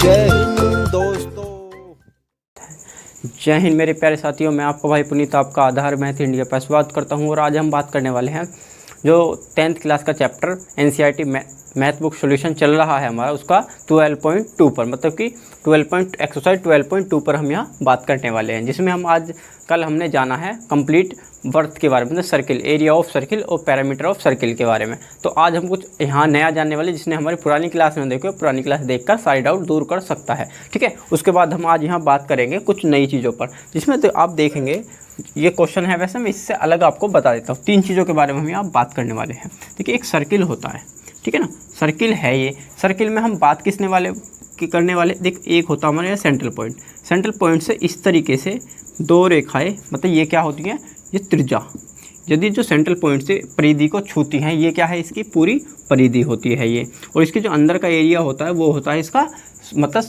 जय हिंद दोस्तों। जय हिंद मेरे प्यारे साथियों, मैं आपका भाई पुनीत, आपका आधार मैथ इंडिया पर स्वागत करता हूं। और आज हम बात करने वाले हैं जो 10th क्लास का chapter NCERT math book solution चल रहा है हमारा, उसका 12.2 पर, मतलब कि एक्सरसाइज 12.2 पर हम यहाँ बात करने वाले हैं, जिसमें हम कल हमने जाना है कंप्लीट वर्थ के बारे में, मतलब सर्किल, एरिया ऑफ सर्किल और पैरामीटर ऑफ सर्किल के बारे में। तो आज हम कुछ यहाँ नया जानने वाले, जिसने हमारी पुरानी क्लास में देखो, पुरानी क्लास देखकर सारे डाउट दूर कर सकता है, ठीक है। उसके बाद हम आज यहाँ बात करेंगे कुछ नई चीज़ों पर, जिसमें तो आप देखेंगे ये क्वेश्चन है, वैसे मैं इससे अलग आपको बता देता हूँ। 3 चीज़ों के बारे में हम यहाँ बात करने वाले हैं। देखिए, एक सर्किल होता है, ठीक है ना, सर्किल है ये। सर्किल में हम बात करने वाले देख, एक होता है हमारे यहाँ सेंट्रल पॉइंट। सेंट्रल पॉइंट से इस तरीके से 2 रेखाएं, मतलब ये क्या होती हैं, ये त्रिज्या, यदि जो सेंट्रल पॉइंट से परिधि को छूती हैं, ये क्या है, इसकी पूरी परिधि होती है ये। और इसके जो अंदर का एरिया होता है वो होता है इसका मतलब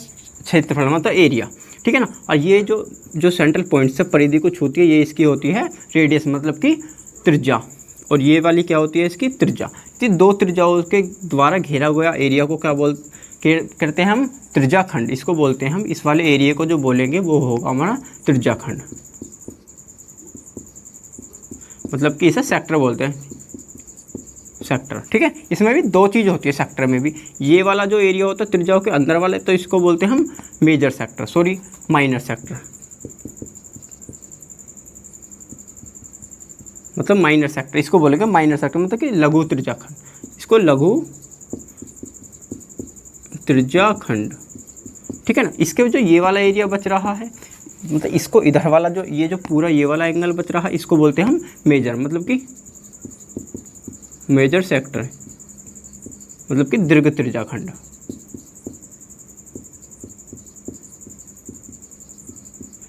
क्षेत्रफल, मतलब एरिया, ठीक है ना। और ये जो सेंट्रल पॉइंट से परिधि को छूती है, ये इसकी होती है रेडियस, मतलब कि त्रिज्या। और ये वाली क्या होती है, इसकी त्रिज्या। तो 2 त्रिज्याओं के द्वारा घेरा हुआ एरिया को क्या करते हैं हम, त्रिज्याखंड इसको बोलते हैं हम। इस वाले एरिया को जो बोलेंगे वो होगा हमारा त्रिज्याखंड, मतलब कि इसे सेक्टर बोलते हैं, सेक्टर, ठीक है। इसमें भी 2 चीज़ होती है सेक्टर में भी। ये वाला जो एरिया होता है त्रिज्याओं के अंदर वाले, तो इसको बोलते हैं हम major sector, sorry minor sector, मतलब माइनर सेक्टर इसको बोलेंगे माइनर सेक्टर, मतलब कि लघु त्रिज्याखंड, इसको लघु त्रिज्याखंड, ठीक है ना। इसके जो ये वाला एरिया बच रहा है, मतलब इसको इधर वाला जो ये जो पूरा ये वाला एंगल बच रहा है, इसको बोलते हैं हम मेजर, मतलब कि मेजर सेक्टर, मतलब कि दीर्घ त्रिज्याखंड।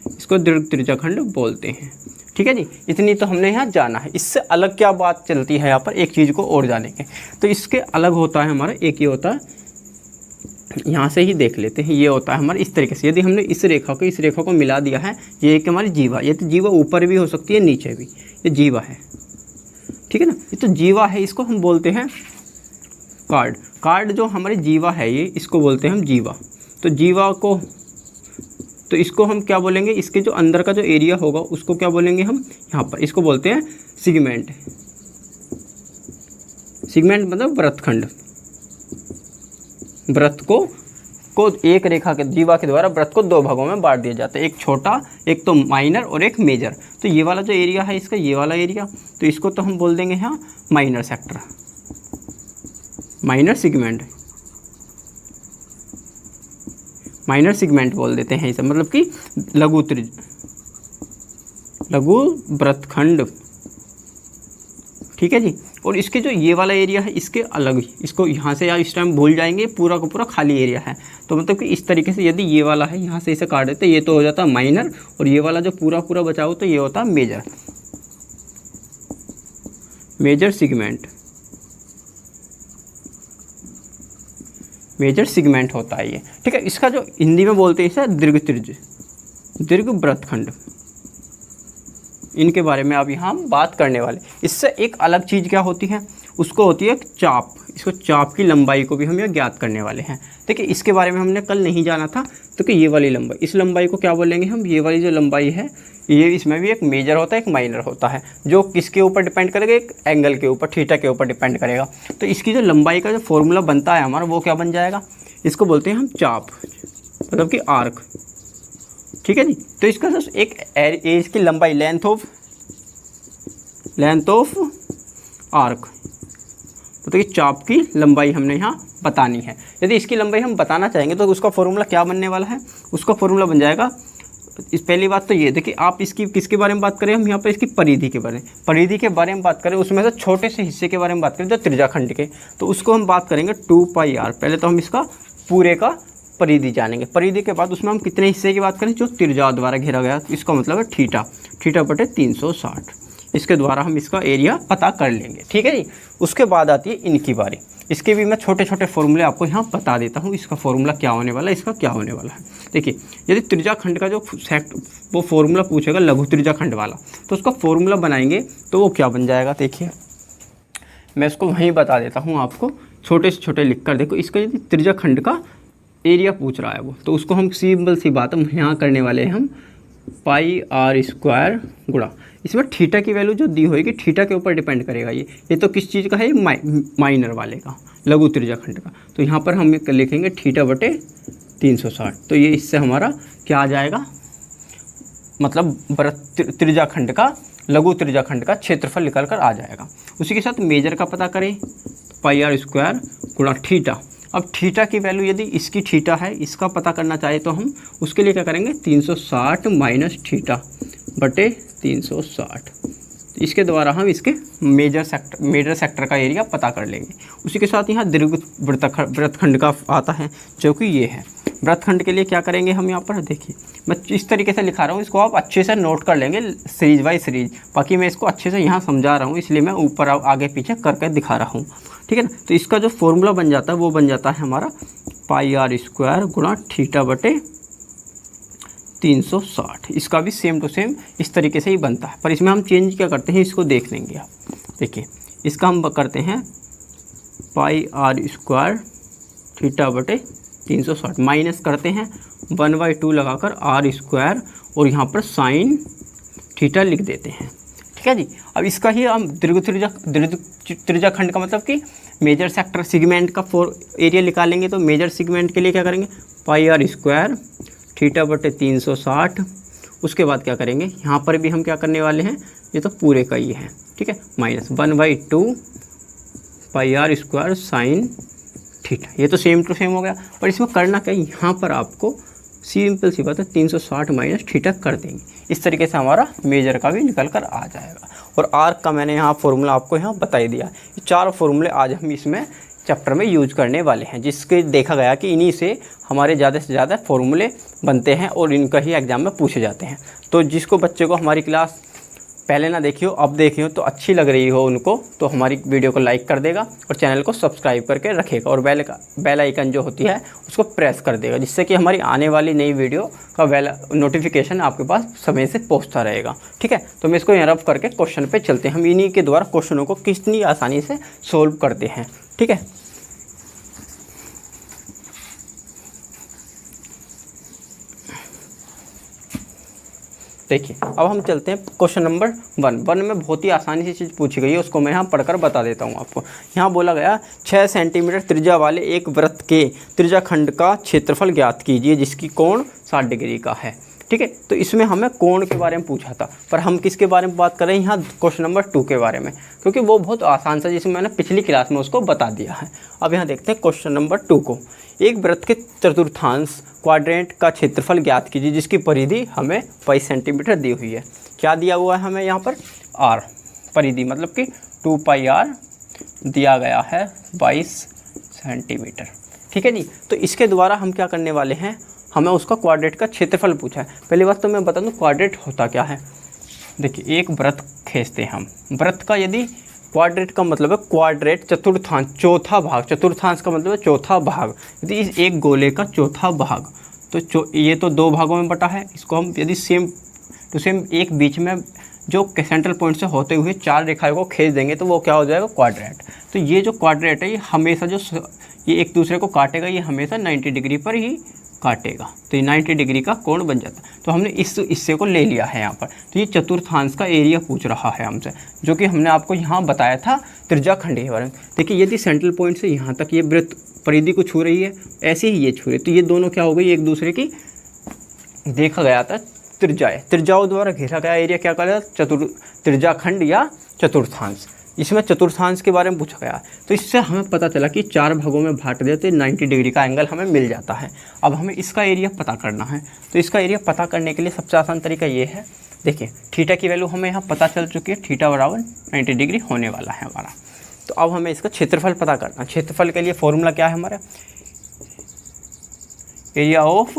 इसको दीर्घ त्रिज्याखंड बोलते हैं, ठीक है जी। इतनी तो हमने यहाँ जाना है। इससे अलग क्या बात चलती है यहाँ पर, एक चीज़ को और जानेंगे। तो इसके अलग होता है हमारा, एक ये होता है, यहाँ से ही देख लेते हैं, ये होता है हमारा इस तरीके से। यदि हमने इस रेखा को मिला दिया है, ये एक हमारी जीवा, ये तो जीवा ऊपर भी हो सकती है नीचे भी, ये जीवा है, ठीक है ना। ये तो जीवा है, इसको हम बोलते हैं कार्ड जो हमारी जीवा है ये, इसको बोलते हैं हम जीवा। तो जीवा को, तो इसको हम क्या बोलेंगे, इसके जो अंदर का जो एरिया होगा उसको क्या बोलेंगे हम यहाँ पर, इसको बोलते हैं सेगमेंट। सेगमेंट मतलब वृत्तखंड। वृत्त को एक रेखा के जीवा के द्वारा वृत्त को 2 भागों में बांट दिया जाता है, एक छोटा, एक तो माइनर और एक मेजर। तो ये वाला जो एरिया है इसका, ये वाला एरिया, तो इसको तो हम बोल देंगे यहाँ minor sector, minor segment, minor segment बोल देते हैं इसे, मतलब कि लघु वृत्तखंड, ठीक है जी। और इसके जो ये वाला एरिया है, इसके अलग, इसको यहाँ से यार इस टाइम भूल जाएंगे, पूरा का पूरा खाली एरिया है। तो मतलब कि इस तरीके से यदि ये वाला है, यहाँ से इसे काट देते, ये तो हो जाता है माइनर, और ये वाला जो पूरा बचा हो तो ये होता है major, major segment, major segment होता है ये, ठीक है। इसका जो हिंदी में बोलते हैं इसे दीर्घ वृत्तखंड। इनके बारे में अब यहाँ हम बात करने वाले। इससे एक अलग चीज़ क्या होती है, उसको होती है चाप। इसको चाप की लंबाई को भी हम यह ज्ञात करने वाले हैं। देखिए, इसके बारे में हमने कल नहीं जाना था, तो कि ये वाली लंबाई, इस लंबाई को क्या बोलेंगे हम, ये वाली जो लंबाई है, ये इसमें भी एक मेजर होता है, एक माइनर होता है, जो किसके ऊपर डिपेंड करेगा, एक एंगल के ऊपर, थीटा के ऊपर डिपेंड करेगा। तो इसकी जो लंबाई का जो फॉर्मूला बनता है हमारा, वो क्या बन जाएगा, इसको बोलते हैं हम चाप, मतलब कि आर्क, ठीक है जी। तो इसका एक इसकी लंबाई, लेंथ ऑफ आर्क, मतलब कि चाप की लंबाई हमने यहाँ बतानी है। यदि इसकी लंबाई हम बताना चाहेंगे तो उसका फॉर्मूला क्या बनने वाला है, उसका फॉर्मूला बन जाएगा, इस पहली बात तो ये देखिए, आप इसकी किसके बारे में बात करें, हम यहाँ पर इसकी परिधि के बारे में बात करें, उसमें से छोटे से हिस्से के बारे में बात करें, जो त्रिज्याखंड के, तो उसको हम बात करेंगे 2πr। पहले तो हम इसका पूरे का परिधि जानेंगे, परिधि के बाद उसमें हम कितने हिस्से की बात करें, जो त्रिज्या द्वारा घेरा गया, इसका मतलब है थीटा बटे 360। इसके द्वारा हम इसका एरिया पता कर लेंगे, ठीक है जी। उसके बाद आती है इनकी बारी। इसके भी मैं छोटे छोटे फॉर्मूले आपको यहाँ बता देता हूँ, इसका फॉर्मूला क्या होने वाला है, इसका क्या होने वाला है। देखिए, यदि त्रिज्याखंड का जो वो फॉर्मूला पूछेगा लघु त्रिज्याखंड वाला, तो उसका फॉर्मूला बनाएंगे तो वो क्या बन जाएगा। देखिए, मैं इसको वहीं बता देता हूँ आपको, छोटे से छोटे लिख कर। देखो, इसका यदि त्रिज्याखंड का एरिया पूछ रहा है वो, तो उसको हम सिंपल सी बात हम यहाँ करने वाले हैं, हम पाई आर स्क्वायर गुणा, इसमें थीटा की वैल्यू जो दी होगी थीटा के ऊपर डिपेंड करेगा। ये तो किस चीज़ का है, माइनर वाले का, लघु त्रिज्याखंड का। तो यहाँ पर हम लिखेंगे थीटा बटे 360। तो ये इससे हमारा क्या आ जाएगा, मतलब वृत्त त्रिज्याखंड का, लघु त्रिज्याखंड का क्षेत्रफल निकल कर आ जाएगा। उसी के साथ मेजर का पता करें, पाई आर स्क्वायर गुणा थीटा। अब थीटा की वैल्यू यदि इसकी थीटा है, इसका पता करना चाहे तो हम उसके लिए क्या करेंगे, 360 माइनस थीटा बटे 360। इसके द्वारा हम इसके मेजर सेक्टर का एरिया पता कर लेंगे। उसी के साथ यहाँ दीर्घ वृत्तखंड का आता है, जो कि ये है। वृत्तखंड के लिए क्या करेंगे हम, यहाँ पर देखिए मैं इस तरीके से लिखा रहा हूँ, इसको आप अच्छे से नोट कर लेंगे सीरीज बाई सीरीज। बाकी मैं इसको अच्छे से यहाँ समझा रहा हूँ, इसलिए मैं ऊपर आगे पीछे करके दिखा रहा हूँ, ठीक है ना। तो इसका जो फॉर्मूला बन जाता है वो बन जाता है हमारा पाई आर स्क्वायर गुणा थीटा बटे 360। इसका भी सेम टू सेम इस तरीके से ही बनता है, पर इसमें हम चेंज क्या करते हैं, इसको देख लेंगे आप। देखिए इसका हम करते हैं पाई आर स्क्वायर थीटा बटे 360, माइनस करते हैं 1/2 लगाकर आर स्क्वायर, और यहाँ पर साइन थीटा लिख देते हैं, ठीक है जी। अब इसका ही हम दीर्घ त्रिज्याखंड का मतलब कि मेजर सेक्टर सेगमेंट का एरिया निकालेंगे। तो मेजर सेगमेंट के लिए क्या करेंगे, पाई आर स्क्वायर थीटा बटे 360। उसके बाद क्या करेंगे, यहाँ पर भी हम क्या करने वाले हैं, ये तो पूरे का ही है, ठीक है, minus 1/2 pi R square sine theta. ये तो सेम टू सेम हो गया, पर इसमें करना क्या, यहाँ पर आपको सिंपल सी बात है 360 माइनस थीटा कर देंगे। इस तरीके से हमारा मेजर का भी निकल कर आ जाएगा। और आर्क का मैंने यहाँ फॉर्मूला आपको यहाँ बता ही दिया। ये 4 फॉर्मूले आज हम इसमें चैप्टर में यूज करने वाले हैं, जिसके देखा गया कि इन्हीं से हमारे ज़्यादा से ज़्यादा फॉर्मूले बनते हैं और इनका ही एग्ज़ाम में पूछे जाते हैं। तो जिसको बच्चे को हमारी क्लास पहले ना देखी हो, अब देखी हो, तो अच्छी लग रही हो उनको, तो हमारी वीडियो को लाइक कर देगा और चैनल को सब्सक्राइब करके रखेगा, और बेल आइकन जो होती है उसको प्रेस कर देगा, जिससे कि हमारी आने वाली नई वीडियो का नोटिफिकेशन आपके पास समय से पहुंचता रहेगा, ठीक है। तो मैं इसको यहाँ रफ करके क्वेश्चन पे चलते हैं। हम इन्हीं के द्वारा क्वेश्चनों को कितनी आसानी से सोल्व करते हैं, ठीक है। देखिए अब हम चलते हैं क्वेश्चन नंबर 1 में बहुत ही आसानी से चीज़ पूछी गई है, उसको मैं यहाँ पढ़कर बता देता हूँ आपको। यहाँ बोला गया 6 सेंटीमीटर त्रिज्या वाले एक वृत्त के त्रिज्याखंड का क्षेत्रफल ज्ञात कीजिए जिसकी कोण 60 डिग्री का है, ठीक है। तो इसमें हमें कोण के बारे में पूछा था, पर हम किसके बारे में बात कर रहे हैं, यहाँ क्वेश्चन नंबर 2 के बारे में, क्योंकि वो बहुत आसान सा, जिसमें मैंने पिछली क्लास में उसको बता दिया है। अब यहाँ देखते हैं क्वेश्चन नंबर 2 को। एक वृत्त के चतुर्थांश क्वाड्रेंट का क्षेत्रफल ज्ञात कीजिए जिसकी परिधि हमें 22 सेंटीमीटर दी हुई है। क्या दिया हुआ है हमें यहाँ पर, आर परिधि, मतलब कि 2 पाई आर दिया गया है 22 सेंटीमीटर, ठीक है जी। तो इसके द्वारा हम क्या करने वाले हैं, हमें उसका क्वाड्रेट का क्षेत्रफल पूछा है। पहली बात तो मैं बता दूं क्वाड्रेट होता क्या है। देखिए एक वृत्त खींचते हैं हम, वृत्त का यदि क्वाड्रेट का मतलब है क्वाड्रेट चतुर्थांश, चौथा भाग, चतुर्थांश का मतलब है चौथा भाग। यदि इस एक गोले का चौथा भाग, तो ये तो 2 भागों में बटा है, इसको हम यदि सेम टू सेम एक बीच में जो सेंट्रल पॉइंट से होते हुए 4 रेखाओं को खींच देंगे तो वो क्या हो जाएगा, क्वाड्रेट। तो ये जो क्वाड्रेट है ये हमेशा जो ये एक दूसरे को काटेगा, ये हमेशा 90 डिग्री पर ही काटेगा, तो ये 90 डिग्री का कोण बन जाता है। तो हमने इस हिस्से को ले लिया है यहाँ पर। तो ये चतुर्थांश का एरिया पूछ रहा है हमसे, जो कि हमने आपको यहाँ बताया था त्रिज्याखंड के बारे में। देखिए यदि सेंट्रल पॉइंट से यहाँ तक ये वृत्त परिधि को छू रही है, ऐसे ही ये छू रही है, तो ये दोनों क्या हो गई, एक दूसरे की देखा गया था त्रिज्याओं द्वारा घेरा गया एरिया क्या कहलाता है, त्रिज्याखंड या चतुर्थांश। इसमें चतुर्थांश के बारे में पूछा गया। तो इससे हमें पता चला कि 4 भागों में बांट देते 90 डिग्री का एंगल हमें मिल जाता है। अब हमें इसका एरिया पता करना है। तो इसका एरिया पता करने के लिए सबसे आसान तरीका ये है, देखिए थीटा की वैल्यू हमें यहाँ पता चल चुकी है, थीटा बराबर 90 डिग्री होने वाला है हमारा। तो अब हमें इसका क्षेत्रफल पता करना है। क्षेत्रफल के लिए फॉर्मूला क्या है हमारा, एरिया ऑफ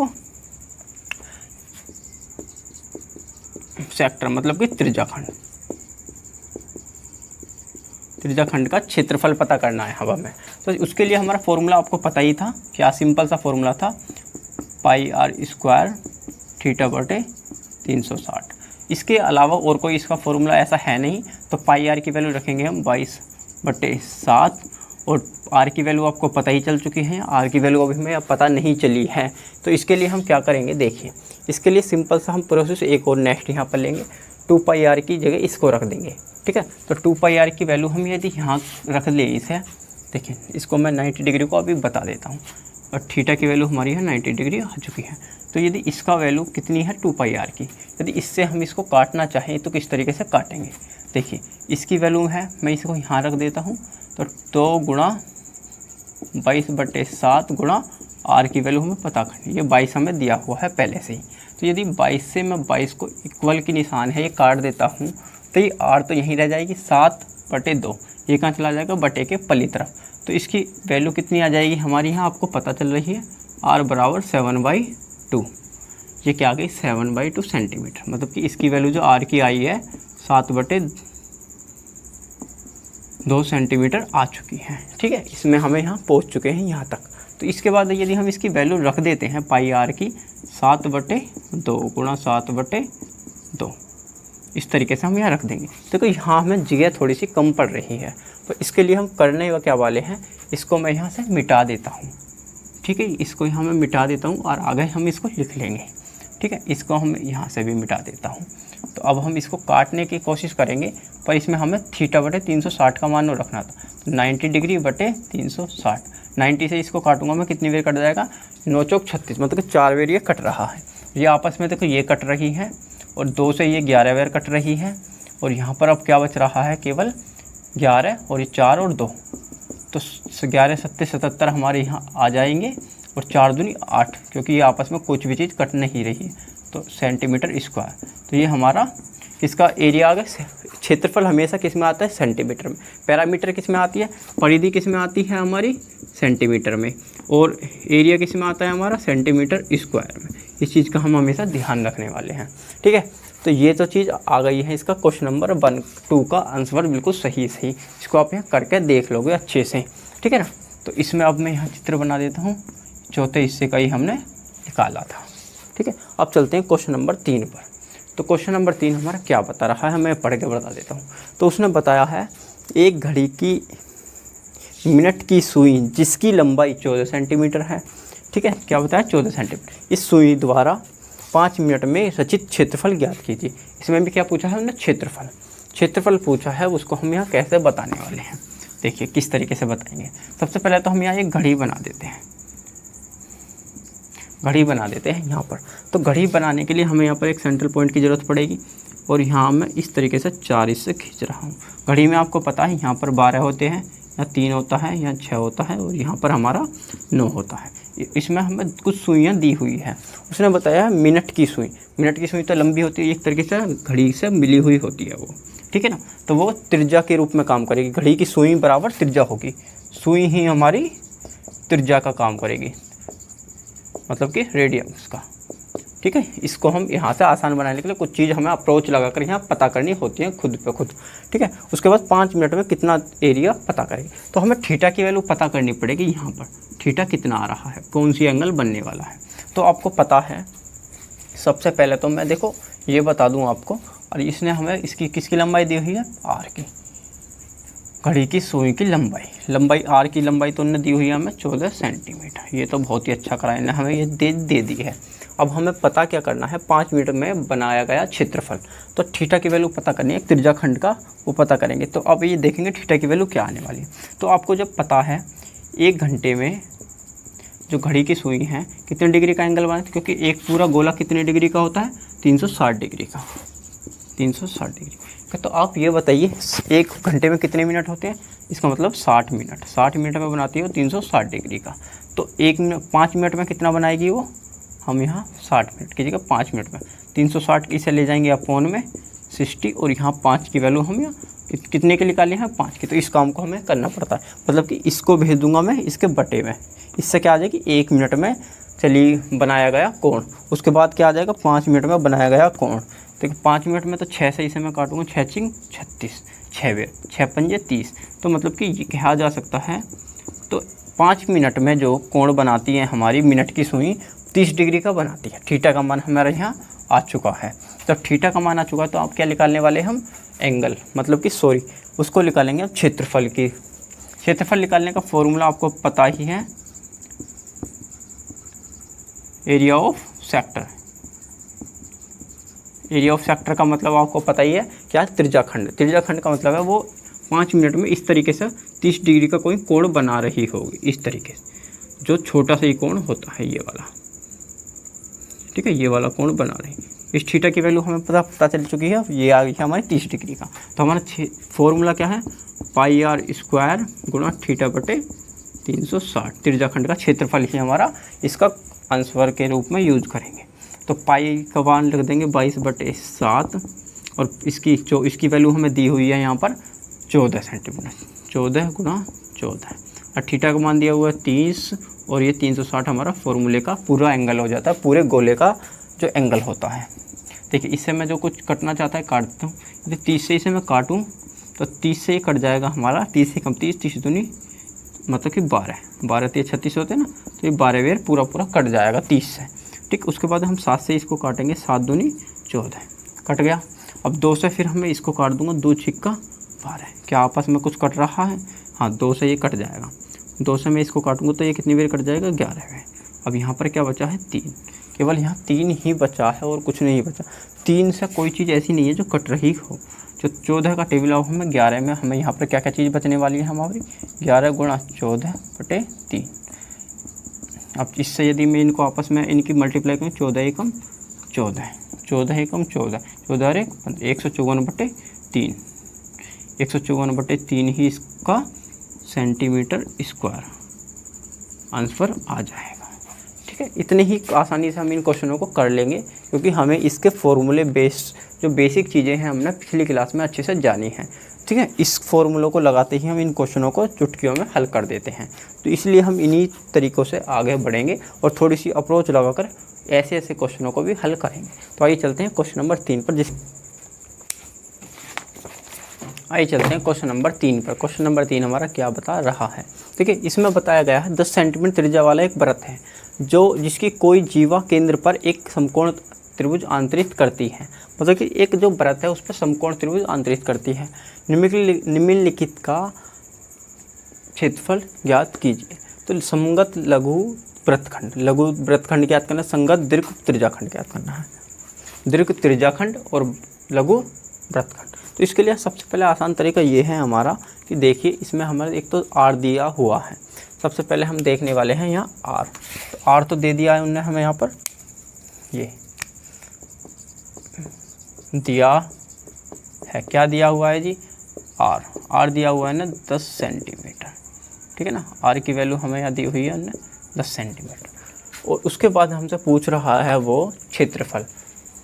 सेक्टर, मतलब कि त्रिज्याखंड का क्षेत्रफल पता करना है हवा में। तो उसके लिए हमारा फॉर्मूला आपको पता ही था, क्या सिंपल सा फॉर्मूला था, पाई आर स्क्वायर थीटा बटे 360। इसके अलावा और कोई इसका फॉर्मूला ऐसा है नहीं। तो पाई आर की वैल्यू रखेंगे हम 22/7 और आर की वैल्यू आपको पता ही चल चुकी है, आर की वैल्यू अभी हमें अब पता नहीं चली है। तो इसके लिए हम क्या करेंगे, देखिए इसके लिए सिंपल सा हम प्रोसेस एक और नेक्स्ट यहाँ पर लेंगे, 2 पाई आर की जगह इसको रख देंगे, ठीक है। तो 2 पाई आर की वैल्यू हम यदि यहाँ रख ले इसे, देखिए इसको मैं 90 डिग्री को अभी बता देता हूँ, और थीटा की वैल्यू हमारी है 90 डिग्री आ चुकी है। तो यदि इसका वैल्यू कितनी है 2 पाई आर की, यदि इससे हम इसको काटना चाहें तो किस तरीके से काटेंगे, देखिए इसकी वैल्यू है, मैं इसको यहाँ रख देता हूँ, तो 2 गुणा 22/7 गुणा आर की वैल्यू हमें पता करनी है, ये 22 हमें दिया हुआ है पहले से ही। तो यदि 22 से मैं 22 को इक्वल की निशान है ये काट देता हूँ, तो ये आर तो यहीं रह जाएगी 7/2, ये कहाँ चला जाएगा, बटे के पली तरफ। तो इसकी वैल्यू कितनी आ जाएगी हमारी, यहाँ आपको पता चल रही है आर बराबर 7/2, ये क्या आ गई 7/2 सेंटीमीटर, मतलब कि इसकी वैल्यू जो आर की आई है 7/2 सेंटीमीटर आ चुकी है, ठीक है। इसमें हमें यहाँ पहुँच चुके हैं यहाँ तक। तो इसके बाद यदि हम इसकी वैल्यू रख देते हैं पाई आर की 7/2 गुणा 7/2, इस तरीके से हम यहाँ रख देंगे। देखो यहाँ हमें जगह थोड़ी सी कम पड़ रही है, तो इसके लिए हम करने क्या वाले हैं, इसको मैं यहाँ से मिटा देता हूँ, ठीक है, इसको यहाँ मैं मिटा देता हूँ और आगे हम इसको लिख लेंगे, ठीक है। इसको हम यहाँ से भी मिटा देता हूँ। तो अब हम इसको काटने की कोशिश करेंगे, पर इसमें हमें θ/360 का मान रखना था, तो 90 डिग्री बटे 360, 90 से इसको काटूंगा मैं, कितनी बार कट जाएगा, 9 चौक 36, मतलब कि 4 बार ये कट रहा है। ये आपस में देखो ये कट रही है, और 2 से ये 11 बार कट रही है, और यहाँ पर अब क्या बच रहा है, केवल 11, और ये 4 और 2, तो 11 7 77 हमारे यहाँ आ जाएंगे, और 4 दूनी 8, क्योंकि ये आपस में कुछ भी चीज़ कट नहीं रही है, तो सेंटीमीटर स्क्वायर। तो ये हमारा इसका एरिया आ गया। क्षेत्रफल हमेशा किस में आता है, सेंटीमीटर में, पैरामीटर किस में आती है, परिधि किस में आती है हमारी, सेंटीमीटर में, और एरिया किस में आता है हमारा, सेंटीमीटर स्क्वायर में। इस चीज़ का हम हमेशा ध्यान रखने वाले हैं, ठीक है। तो ये तो चीज़ आ गई है, इसका क्वेश्चन नंबर 1-2 का आंसर बिल्कुल सही, इसको आप यहाँ करके देख लोगे अच्छे से, ठीक है ना। तो इसमें अब मैं यहाँ चित्र बना देता हूँ, चौथे हिस्से का ही हमने निकाला था, ठीक है। अब चलते हैं क्वेश्चन नंबर 3 पर। तो क्वेश्चन नंबर 3 हमारा क्या बता रहा है, मैं पढ़ के बता देता हूँ। तो उसने बताया है एक घड़ी की मिनट की सुई जिसकी लंबाई 14 सेंटीमीटर है, ठीक है, क्या बताया 14 सेंटीमीटर, इस सुई द्वारा 5 मिनट में रचित क्षेत्रफल ज्ञात कीजिए। इसमें भी क्या पूछा है हमने, क्षेत्रफल पूछा है, उसको हम यहाँ कैसे बताने वाले हैं, देखिए किस तरीके से बताएंगे। सबसे पहले तो हम यहाँ एक घड़ी बना देते हैं, यहाँ पर। तो घड़ी बनाने के लिए हमें यहाँ पर एक सेंट्रल पॉइंट की ज़रूरत पड़ेगी, और यहाँ मैं इस तरीके से 4 इससे खींच रहा हूँ। घड़ी में आपको पता है यहाँ पर 12 होते हैं, यहाँ 3 होता है, यहाँ 6 होता है, और यहाँ पर हमारा 9 होता है। इसमें हमें कुछ सुइयाँ दी हुई है। उसने बताया मिनट की सुई तो लंबी होती है, एक तरीके से घड़ी से मिली हुई होती है वो, ठीक है ना। तो वो त्रिज्या के रूप में काम करेगी, घड़ी की सुई बराबर त्रिज्या होगी, सुई ही हमारी त्रिज्या का काम करेगी, मतलब कि रेडियस का, ठीक है। इसको हम यहाँ से आसान बनाने के लिए कुछ चीज़ हमें अप्रोच लगाकर यहाँ पता करनी होती है खुद पे खुद, ठीक है। उसके बाद 5 मिनट में कितना एरिया पता करेंगे। तो हमें थीटा की वैल्यू पता करनी पड़ेगी, यहाँ पर थीटा कितना आ रहा है, कौन सी एंगल बनने वाला है। तो आपको पता है, सबसे पहले तो मैं देखो ये बता दूँ आपको, और इसने हमें इसकी किसकी लंबाई दी हुई है, आर की, घड़ी की सुई की लंबाई आर की लंबाई तो उन्होंने दी हुई है हमें 14 सेंटीमीटर। ये तो बहुत ही अच्छा करा इन्हें, हमें ये दे दी है। अब हमें पता क्या करना है, 5 मिनट में बनाया गया क्षेत्रफल। तो थीटा की वैल्यू पता करनी है, त्रिज्या खंड का वो पता करेंगे। तो अब ये देखेंगे थीटा की वैल्यू क्या आने वाली है। तो आपको जब पता है 1 घंटे में जो घड़ी की सुई है कितने डिग्री का एंगल बनाते, क्योंकि एक पूरा गोला कितने डिग्री का होता है, 360 डिग्री का, 360 डिग्री। तो आप ये बताइए 1 घंटे में कितने मिनट होते हैं, इसका मतलब 60 मिनट, 60 मिनट में बनाती है 360 डिग्री का। तो 5 मिनट में कितना बनाएगी वो, हम यहाँ 60 मिनट की जगह 5 मिनट में 360 इसे ले जाएंगे अपोन में 60, और यहाँ 5 की वैल्यू हम यहाँ कितने के निकाले हैं, 5 की। तो इस काम को हमें करना पड़ता है, मतलब कि इसको भेज दूंगा मैं इसके बटे में, इससे क्या आ जाएगी 1 मिनट में चलिए बनाया गया कोण। उसके बाद क्या आ जाएगा, 5 मिनट में बनाया गया कोण। तो 5 मिनट में तो 6 से इसे मैं काटूंगा, 6 चिंग 36, 6 पंजे 30। तो मतलब कि ये कहा जा सकता है, तो 5 मिनट में जो कोण बनाती है हमारी मिनट की सुई 30 डिग्री का बनाती है। थीटा का मान हमारे यहाँ आ चुका है। तो थीटा का मान आ चुका है, तो आप क्या निकालने वाले हम, एंगल, मतलब कि उसको निकालेंगे अब क्षेत्रफल निकालने का फॉर्मूला आपको पता ही है, area of sector. Area of sector का मतलब आपको पता ही है क्या, त्रिज्याखंड। त्रिज्याखंड का मतलब है वो 5 मिनट में इस तरीके से 30 डिग्री का कोई कोण बना रही होगी, इस तरीके से, जो छोटा सा ही कोण होता है ये वाला, ठीक है, ये वाला कोण बना रही। इस थीटा की वैल्यू हमें पता चल चुकी है, ये आ गई है हमारी 30 डिग्री का। तो हमारा फॉर्मूला क्या है, पाई आर स्क्वायर गुणा थीटा बटे 360। त्रिज्याखंड का क्षेत्रफल ही हमारा, इसका आंसर के रूप में यूज करेंगे। तो पाई का मान लिख देंगे 22/7 और इसकी वैल्यू हमें दी हुई है यहाँ पर 14 सेंटीमीटर, 14 गुणा 14। और थीटा का मान दिया हुआ है 30 और ये 360 हमारा फॉर्मूले का पूरा एंगल हो जाता है, पूरे गोले का जो एंगल होता है। देखिए इससे मैं जो कुछ कटना चाहता है काट देता हूँ। यदि 30 से इसे मैं काटूँ तो 30 से ही कट जाएगा हमारा, 30 से कम 30 दूनी मतलब कि 12 3 36 होते हैं ना, तो ये 12 वेर पूरा कट जाएगा 30 से, ठीक। उसके बाद हम 7 से इसको काटेंगे, 7 दूनी 14 कट गया। अब 2 से फिर हमें इसको काट दूंगा, 2 छिक्का 12। क्या आपस में कुछ कट रहा है, हाँ 2 से ये कट जाएगा। 2 से मैं इसको काटूंगा तो ये कितनी वेर कट जाएगा, 11 वेर। अब यहाँ पर क्या बचा है, 3, केवल यहाँ 3 ही बचा है और कुछ नहीं बचा। 3 से कोई चीज़ ऐसी नहीं है जो कट रही हो। जो 14 का टेबल ऑफ हमें 11 में हमें यहाँ पर क्या क्या चीज़ बचने वाली है हमारी, 11 गुणा 14 बटे 3। अब इससे यदि मैं इनको आपस में इनकी मल्टीप्लाई करूँ, 14 एकम 14, 14 एकम 14, 14 और 154 बटे 3, 154 बटे 3 ही इसका सेंटीमीटर स्क्वायर आंसर आ जाएगा, ठीक है। इतने ही आसानी से हम इन क्वेश्चनों को कर लेंगे, क्योंकि हमें इसके फॉर्मूले जो बेसिक चीज़ें हैं हमने पिछली क्लास में अच्छे से जानी हैं, ठीक है। इस फॉर्मूलों को लगाते ही हम इन क्वेश्चनों को चुटकियों में हल कर देते हैं। तो इसलिए हम इन्हीं तरीक़ों से आगे बढ़ेंगे और थोड़ी सी अप्रोच लगाकर ऐसे क्वेश्चनों को भी हल करेंगे। तो आइए चलते हैं क्वेश्चन नंबर 3 पर। आइए चलते हैं क्वेश्चन नंबर 3 पर। क्वेश्चन नंबर 3 हमारा क्या बता रहा है, ठीक है। इसमें बताया गया है 10 सेंटीमीटर त्रिज्या वाला एक वृत्त है जिसकी कोई जीवा केंद्र पर एक समकोण त्रिभुज आंतरित करती है। मतलब कि एक जो वृत्त है उस पर समकोण त्रिभुज आंतरित करती है। निम्नलिखित का क्षेत्रफल ज्ञात कीजिए। तो संगत लघु वृत्तखंड ज्ञात करना, संगत दीर्घ त्रिज्याखंड ज्ञात करना है। दीर्घ त्रिज्याखंड और लघु वृत्तखंड। तो इसके लिए सबसे पहले आसान तरीका ये है हमारा कि देखिए इसमें हमारे एक तो आर दिया हुआ है। सबसे पहले हम देखने वाले हैं यहाँ आर। तो आर तो दे दिया है उन्होंने हमें, यहाँ पर ये दिया है, क्या दिया हुआ है जी, आर दिया हुआ है ना 10 सेंटीमीटर, ठीक है ना। आर की वैल्यू हमें यहाँ दी हुई है ना 10 सेंटीमीटर। और उसके बाद हमसे पूछ रहा है वो क्षेत्रफल,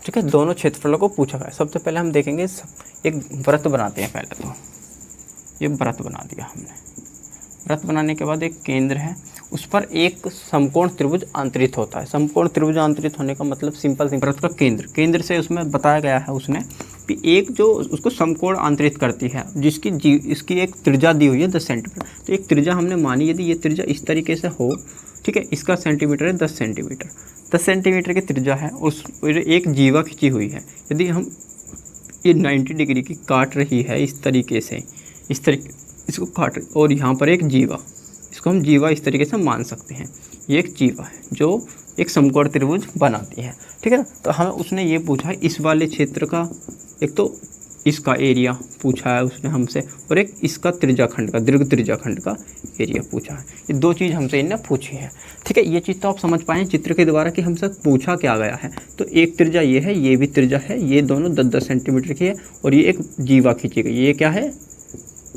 ठीक है। दोनों क्षेत्रफलों को पूछा गया। सबसे पहले हम देखेंगे, एक वृत्त बनाते हैं। पहले तो ये वृत्त बना दिया हमने। वृत्त बनाने के बाद एक केंद्र है, उस पर एक समकोण त्रिभुज आंतरित होता है। समकोण त्रिभुज आंतरित होने का मतलब सिंपल वृत्त का केंद्र से उसमें बताया गया है उसने कि एक जो उसको समकोण आंतरित करती है, इसकी एक त्रिज्या दी हुई है 10 सेंटीमीटर। तो एक त्रिज्या हमने मानी, यदि ये त्रिज्या इस तरीके से हो, ठीक है, इसका सेंटीमीटर है 10 सेंटीमीटर, 10 सेंटीमीटर की त्रिज्या है, उस एक जीवा खिंची हुई है। यदि हम ये 90 डिग्री की काट रही है इस तरीके से, इसको काट, और यहाँ पर एक जीवा, इसको हम जीवा इस तरीके से मान सकते हैं। ये एक जीवा है जो एक समकोण त्रिभुज बनाती है, ठीक है ना। तो हमें उसने ये पूछा है इस वाले क्षेत्र का, एक तो इसका एरिया पूछा है उसने हमसे, और एक इसका त्रिज्याखंड का, दीर्घ त्रिज्याखंड का एरिया पूछा है। ये 2 चीज़ हमसे इनने पूछी है, ठीक है। ये चीज़ तो आप समझ पाएँ चित्र के द्वारा कि हमसे पूछा क्या गया है। तो एक त्रिज्या ये है, ये भी त्रिज्या है, ये दोनों 10-10 सेंटीमीटर की है, और ये एक जीवा खींची गई। ये क्या है,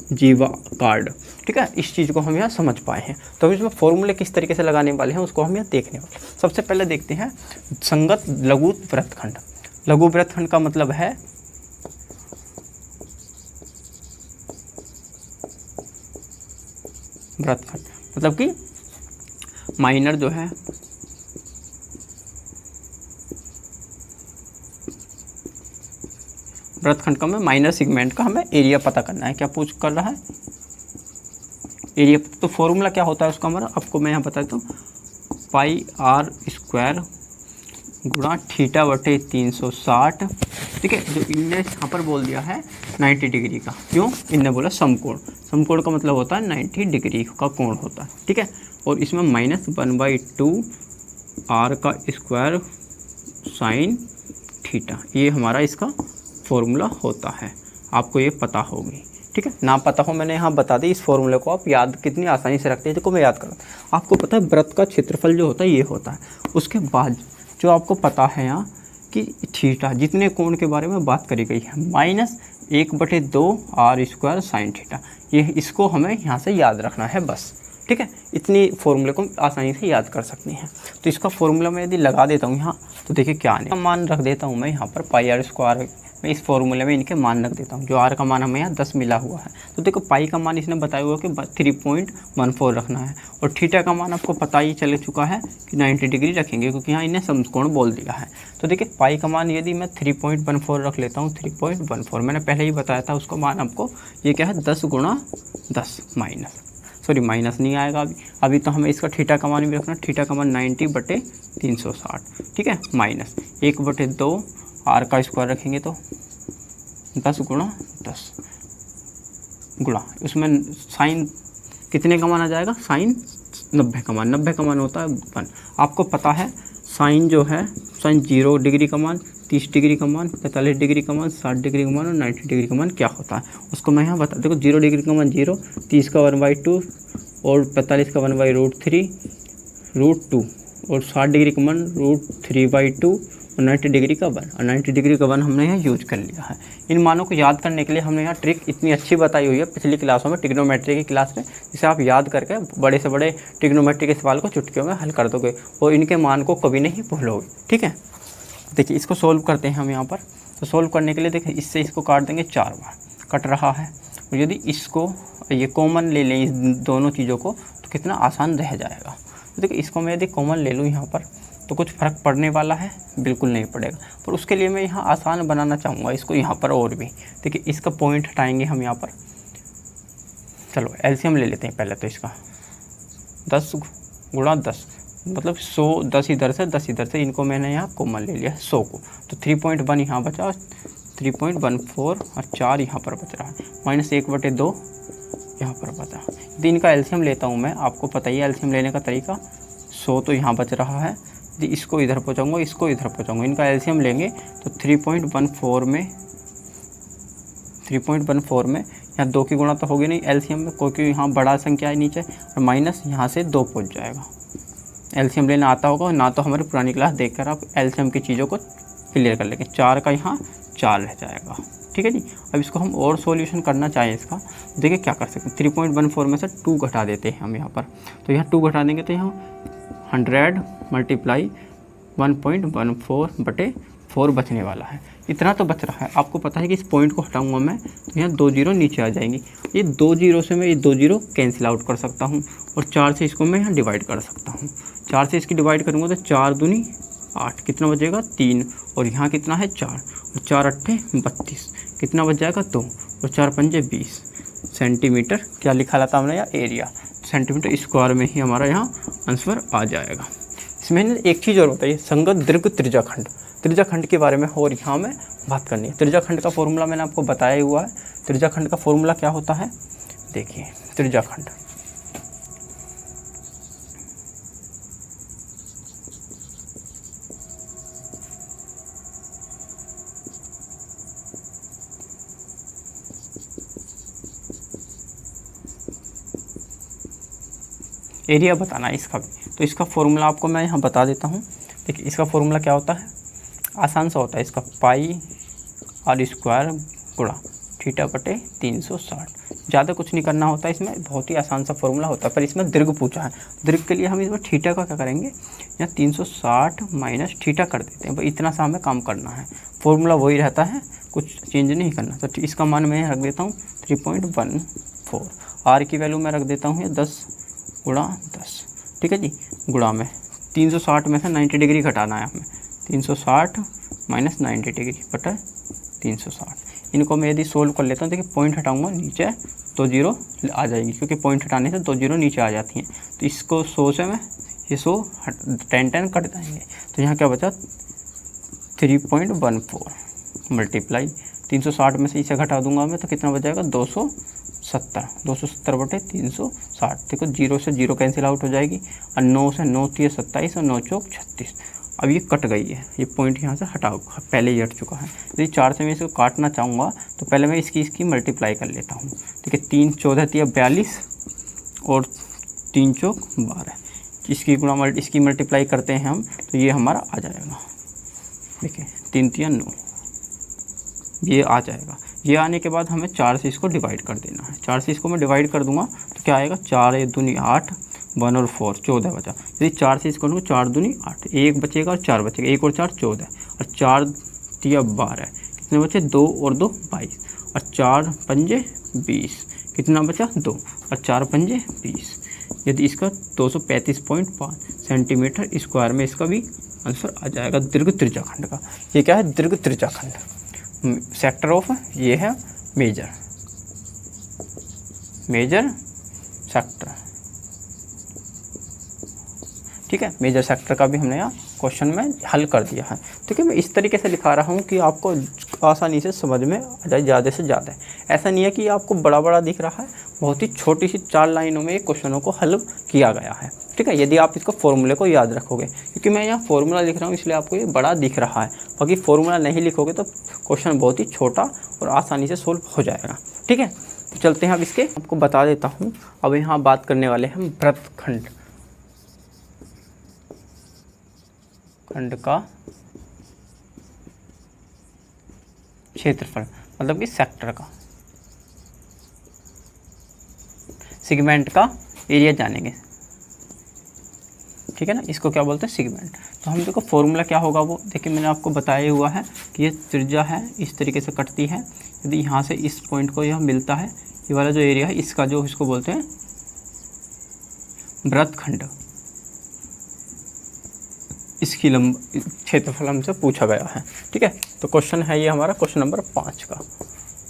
जीवा कार्ड, ठीक है। इस चीज़ को हम यहाँ समझ पाए हैं। तो हम इसमें फॉर्मूले किस तरीके से लगाने वाले हैं उसको हम यहाँ देखने वाले। सबसे पहले देखते हैं संगत लघु वृत्तखंड। लघु वृत्तखंड का मतलब है वृत्तखंड, मतलब कि माइनर जो है वृत्तखंड का, हमें माइनर सेगमेंट का हमें एरिया पता करना है। क्या पूछ कर रहा है, एरिया। तो फॉर्मूला क्या होता है उसका हमारा, आपको मैं यहाँ बताता हूँ। पाई आर स्क्वायर गुणा थीटा बटे 360 ठीक है। जो इनने यहाँ पर बोल दिया है 90 डिग्री का, क्यों? इनने बोला समकोण, समकोण का मतलब होता है 90 डिग्री का कोण होता है, ठीक है। और इसमें -1/2 r का स्क्वायर साइन थीटा, ये हमारा इसका फॉर्मूला होता है, आपको ये पता होगी, ठीक है। ना पता हो मैंने यहाँ बता दी, इस फॉर्मूले को आप याद कितनी आसानी से रखते हैं, देखो मैं याद करूँ। आपको पता है वृत्त का क्षेत्रफल जो होता है ये होता है, उसके बाद जो आपको पता है यहाँ कि थीटा, जितने कोण के बारे में बात करी गई है, -1/2 r स्क्वायर साइन थीटा, ये इसको हमें यहाँ से याद रखना है बस, ठीक है। इतनी फॉर्मूले को आसानी से याद कर सकते हैं। तो इसका फॉर्मूला मैं यदि लगा देता हूँ यहाँ, तो देखिए क्या आने मान रख देता हूँ मैं यहाँ पर πr², मैं इस फॉर्मूले में इनके मान रख देता हूँ। जो r का मान हमें यहाँ 10 मिला हुआ है, तो देखो पाई का मान इसने बताया हुआ कि 3.14 रखना है, और थीटा का मान आपको पता ही चल चुका है कि 90 डिग्री रखेंगे, क्योंकि यहाँ इन्हें समकोण बोल दिया है। तो देखिए पाई का मान यदि मैं 3.14 रख लेता हूँ, 3.14 मैंने पहले ही बताया था, उसका मान आपको ये क्या है 10 × 10 माइनस नहीं आएगा अभी तो हमें इसका थीटा का मान भी रखना, थीटा का मान 90/360, ठीक है, -1/2 r का स्क्वायर रखेंगे तो 10 × 10 गुणा, उसमें साइन कितने का मान आ जाएगा, साइन 90 का मान, 90 का मान होता है 1। आपको पता है साइन जो है, साइन 0 डिग्री का मान, 30 डिग्री का मान, 45 डिग्री का मान, 60 डिग्री का मान और 90 डिग्री का मान क्या होता है, उसको मैं यहाँ बता। देखो 0 डिग्री का मान 0, 30 का 1/2 और 45 का 1/√3 और 60 डिग्री का मान √3/2 और 90 डिग्री का 1, और 90 डिग्री का 1 हमने यहाँ यूज कर लिया है। इन मानों को याद करने के लिए हमने यहाँ ट्रिक इतनी अच्छी बताई हुई है पिछली क्लासों में, ट्रिग्नोमेट्री की क्लास में, जिसे आप याद करके बड़े से बड़े ट्रिग्नोमेट्री के सवाल को चुटकियों में हल कर दोगे और इनके मान को कभी नहीं भूलोगे, ठीक है। देखिए इसको सोल्व करते हैं हम यहाँ पर। तो सोल्व करने के लिए देखिए इससे इसको काट देंगे 4 बार, कट रहा है, और यदि इसको ये कॉमन ले लें इस दोनों चीज़ों को, तो कितना आसान रह जाएगा। तो देखिए इसको मैं यदि कॉमन ले लूँ यहाँ पर, तो कुछ फ़र्क पड़ने वाला है, बिल्कुल नहीं पड़ेगा, पर उसके लिए मैं यहाँ आसान बनाना चाहूँगा इसको यहाँ पर और भी। देखिए इसका पॉइंट हटाएंगे हम यहाँ पर, चलो एलसीएम ले लेते हैं पहले। तो इसका 10 × 10 मतलब 100, 10 इधर से 10 इधर से, इनको मैंने यहाँ कॉमन ले लिया 100 को, तो 3.1 यहाँ बचा, 3.14 और 4 यहाँ पर बच रहा है, -1/2 यहाँ पर बचा। यदि इनका एलसीएम लेता हूँ मैं, आपको पता ही है एलसीएम लेने का तरीका, 100 तो यहाँ बच रहा है, यदि इसको इधर पहुँचाऊँगा, इसको इधर पहुँचाऊँगा, इनका एलसीएम लेंगे तो 3.14 में यहाँ 2 की गुणा तो होगी नहीं एलसीएम में, क्योंकि यहाँ बड़ा संख्या है नीचे, और माइनस यहाँ से 2 पहुँच जाएगा। एलसीएम लेना आता होगा ना, तो हमारी पुरानी क्लास देखकर आप एलसीएम की चीज़ों को क्लियर कर लेंगे। 4 का यहाँ 4 रह जाएगा, ठीक है जी। अब इसको हम और सॉल्यूशन करना चाहें इसका, देखिए क्या कर सकते हैं। 3.14 में से 2 घटा देते हैं हम यहाँ पर, तो यहाँ 2 घटा देंगे तो यहाँ 100 × 1.14/4 बचने वाला है, इतना तो बच रहा है। आपको पता है कि इस पॉइंट को हटाऊंगा मैं, तो यहाँ 2 0 नीचे आ जाएंगी, ये 2 0 से मैं ये 2 0 कैंसिल आउट कर सकता हूँ, और 4 से इसको मैं यहाँ डिवाइड कर सकता हूँ। 4 से इसकी डिवाइड करूँगा तो 4 दूनी 8, कितना बचेगा 3, और यहाँ कितना है 4, और 4 8 32, कितना बच जाएगा 2, और 4 5 20 सेंटीमीटर। क्या लिखा था हमने यहाँ, एरिया सेंटीमीटर स्क्वायर में ही हमारा यहाँ आंसर आ जाएगा। इसमें एक चीज़ और बताइए, संगत दीर्घ त्रिज्याखंड, त्रिज्याखंड के बारे में और यहाँ में बात करनी है। त्रिज्याखंड का फॉर्मूला मैंने आपको बताया हुआ है। त्रिज्याखंड का फॉर्मूला क्या होता है, देखिए त्रिज्याखंड, एरिया बताना है इसका भी, तो इसका फॉर्मूला आपको मैं यहाँ बता देता हूँ। देखिए इसका फॉर्मूला क्या होता है, आसान सा होता है इसका, πr² गुणा θ/360। ज़्यादा कुछ नहीं करना होता है इसमें, बहुत ही आसान सा फॉर्मूला होता है, पर इसमें दीर्घ पूछा है। दीर्घ के लिए हम इसमें थीटा का क्या करेंगे, यहाँ 360 माइनस थीटा कर देते हैं, भाई इतना सा हमें काम करना है, फॉर्मूला वही रहता है, कुछ चेंज नहीं करना। तो इसका मान मैं रख देता हूँ 3.14, आर की वैल्यू मैं रख देता हूँ 10 × 10, ठीक है जी, गुणा में 360 में से 90 डिग्री घटाना है हमें, 360 माइनस 90 डिग्री बटा 360। इनको मैं यदि सोल्व कर लेता हूँ, देखिए पॉइंट हटाऊंगा नीचे 2 0 आ जाएगी, क्योंकि पॉइंट हटाने से 2 0 नीचे आ जाती हैं। तो इसको 100 से मैं ये 100 10 कट जाएंगे, तो यहाँ क्या बचा 3.14 मल्टीप्लाई 360 में से इसे घटा दूंगा मैं तो कितना बच जाएगा 270, 270 बटे 360। देखो 0 से 0 कैंसिल आउट हो जाएगी और 9 से 9 3 27 और 9 चौक 36। अब ये कट गई है, ये पॉइंट यहाँ से हटा पहले ही हट चुका है। यदि 4 से मैं इसको काटना चाहूँगा तो पहले मैं इसकी मल्टीप्लाई कर लेता हूँ। ठीक है, 3 14 3 42 और 3 चौक 12, इसकी मल्टीप्लाई करते हैं हम तो ये हमारा आ जाएगा। ठीक है, 3 3 9 ये आ जाएगा। ये आने के बाद हमें 4 से इसको डिवाइड कर देना है। 4 से इसको मैं डिवाइड कर दूंगा तो क्या आएगा, 4 दूनी 8, 1 और 4 14 बचा। यदि 4 से इसको लूँगा 4 दूनी 8, 1 बचेगा और 4 बचेगा, 1 और 4 14 और 4 3 12, कितने बचे 2 और 2 22 और 4 पंजे 20, कितना बचा 2 और 4 पंजे 20। यदि इसका 235.5 सेंटीमीटर स्क्वायर में इसका भी आंसर आ जाएगा दीर्घ त्रिज्याखंड का। ये क्या है, दीर्घ त्रिज्याखंड, सेक्टर ऑफ, ये है मेजर सेक्टर। ठीक है, मेजर सेक्टर का भी हमने यहाँ क्वेश्चन में हल कर दिया है। ठीक है, मैं इस तरीके से लिखा रहा हूँ कि आपको आसानी से समझ में आ जाए ज़्यादा से ज़्यादा। ऐसा नहीं है कि आपको बड़ा बड़ा दिख रहा है, बहुत ही छोटी सी 4 लाइनों में क्वेश्चनों को हल किया गया है। ठीक है, यदि आप इसको फॉर्मूले को याद रखोगे, क्योंकि मैं यहाँ फॉर्मूला लिख रहा हूँ इसलिए आपको ये बड़ा दिख रहा है, बाकी फॉर्मूला नहीं लिखोगे तो क्वेश्चन बहुत ही छोटा और आसानी से सोल्व हो जाएगा। ठीक है, तो चलते हैं अब इसके, आपको बता देता हूँ। अब यहाँ बात करने वाले हैं वृत्तखंड का क्षेत्रफल, मतलब कि सेक्टर का, सेगमेंट का एरिया जानेंगे। ठीक है ना, इसको क्या बोलते हैं, सेगमेंट। तो हम देखो फॉर्मूला क्या होगा वो देखिए, मैंने आपको बताया हुआ है कि ये त्रिज्या है, इस तरीके से कटती है। यदि यहाँ से इस पॉइंट को यह मिलता है, ये वाला जो एरिया है इसका जो इसको बोलते हैं वृत्तखंड, इसकी क्षेत्रफल हमसे पूछा गया है। ठीक है, तो क्वेश्चन है ये हमारा क्वेश्चन नंबर 5 का।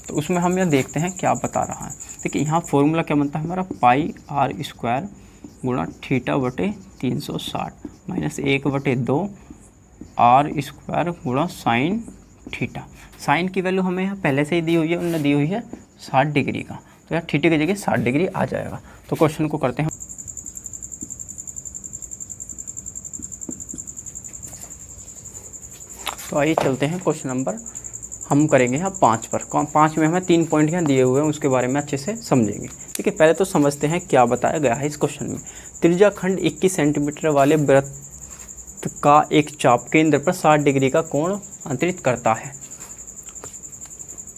तो उसमें हम यह देखते हैं क्या बता रहा है। देखिए यहाँ फॉर्मूला क्या बनता है हमारा, पाई आर स्क्वायर गुणा थीटा बटे 360 माइनस 1/2 आर स्क्वायर गुणा साइन थीटा। साइन की वैल्यू हमें यहाँ पहले से ही दी हुई है, उन्होंने दी हुई है 60 डिग्री का, तो यहाँ थीटा की जगह 60 डिग्री आ जाएगा। तो क्वेश्चन को करते हैं। तो आइए चलते हैं क्वेश्चन नंबर हम करेंगे यहाँ 5 पर। 5 में हमें 3 पॉइंट यहाँ दिए हुए हैं, उसके बारे में अच्छे से समझेंगे। ठीक है, पहले तो समझते हैं क्या बताया गया है इस क्वेश्चन में। त्रिज्याखंड 21 सेंटीमीटर वाले वृत्त का एक चाप केंद्र पर 60 डिग्री का कोण अंतरित करता है।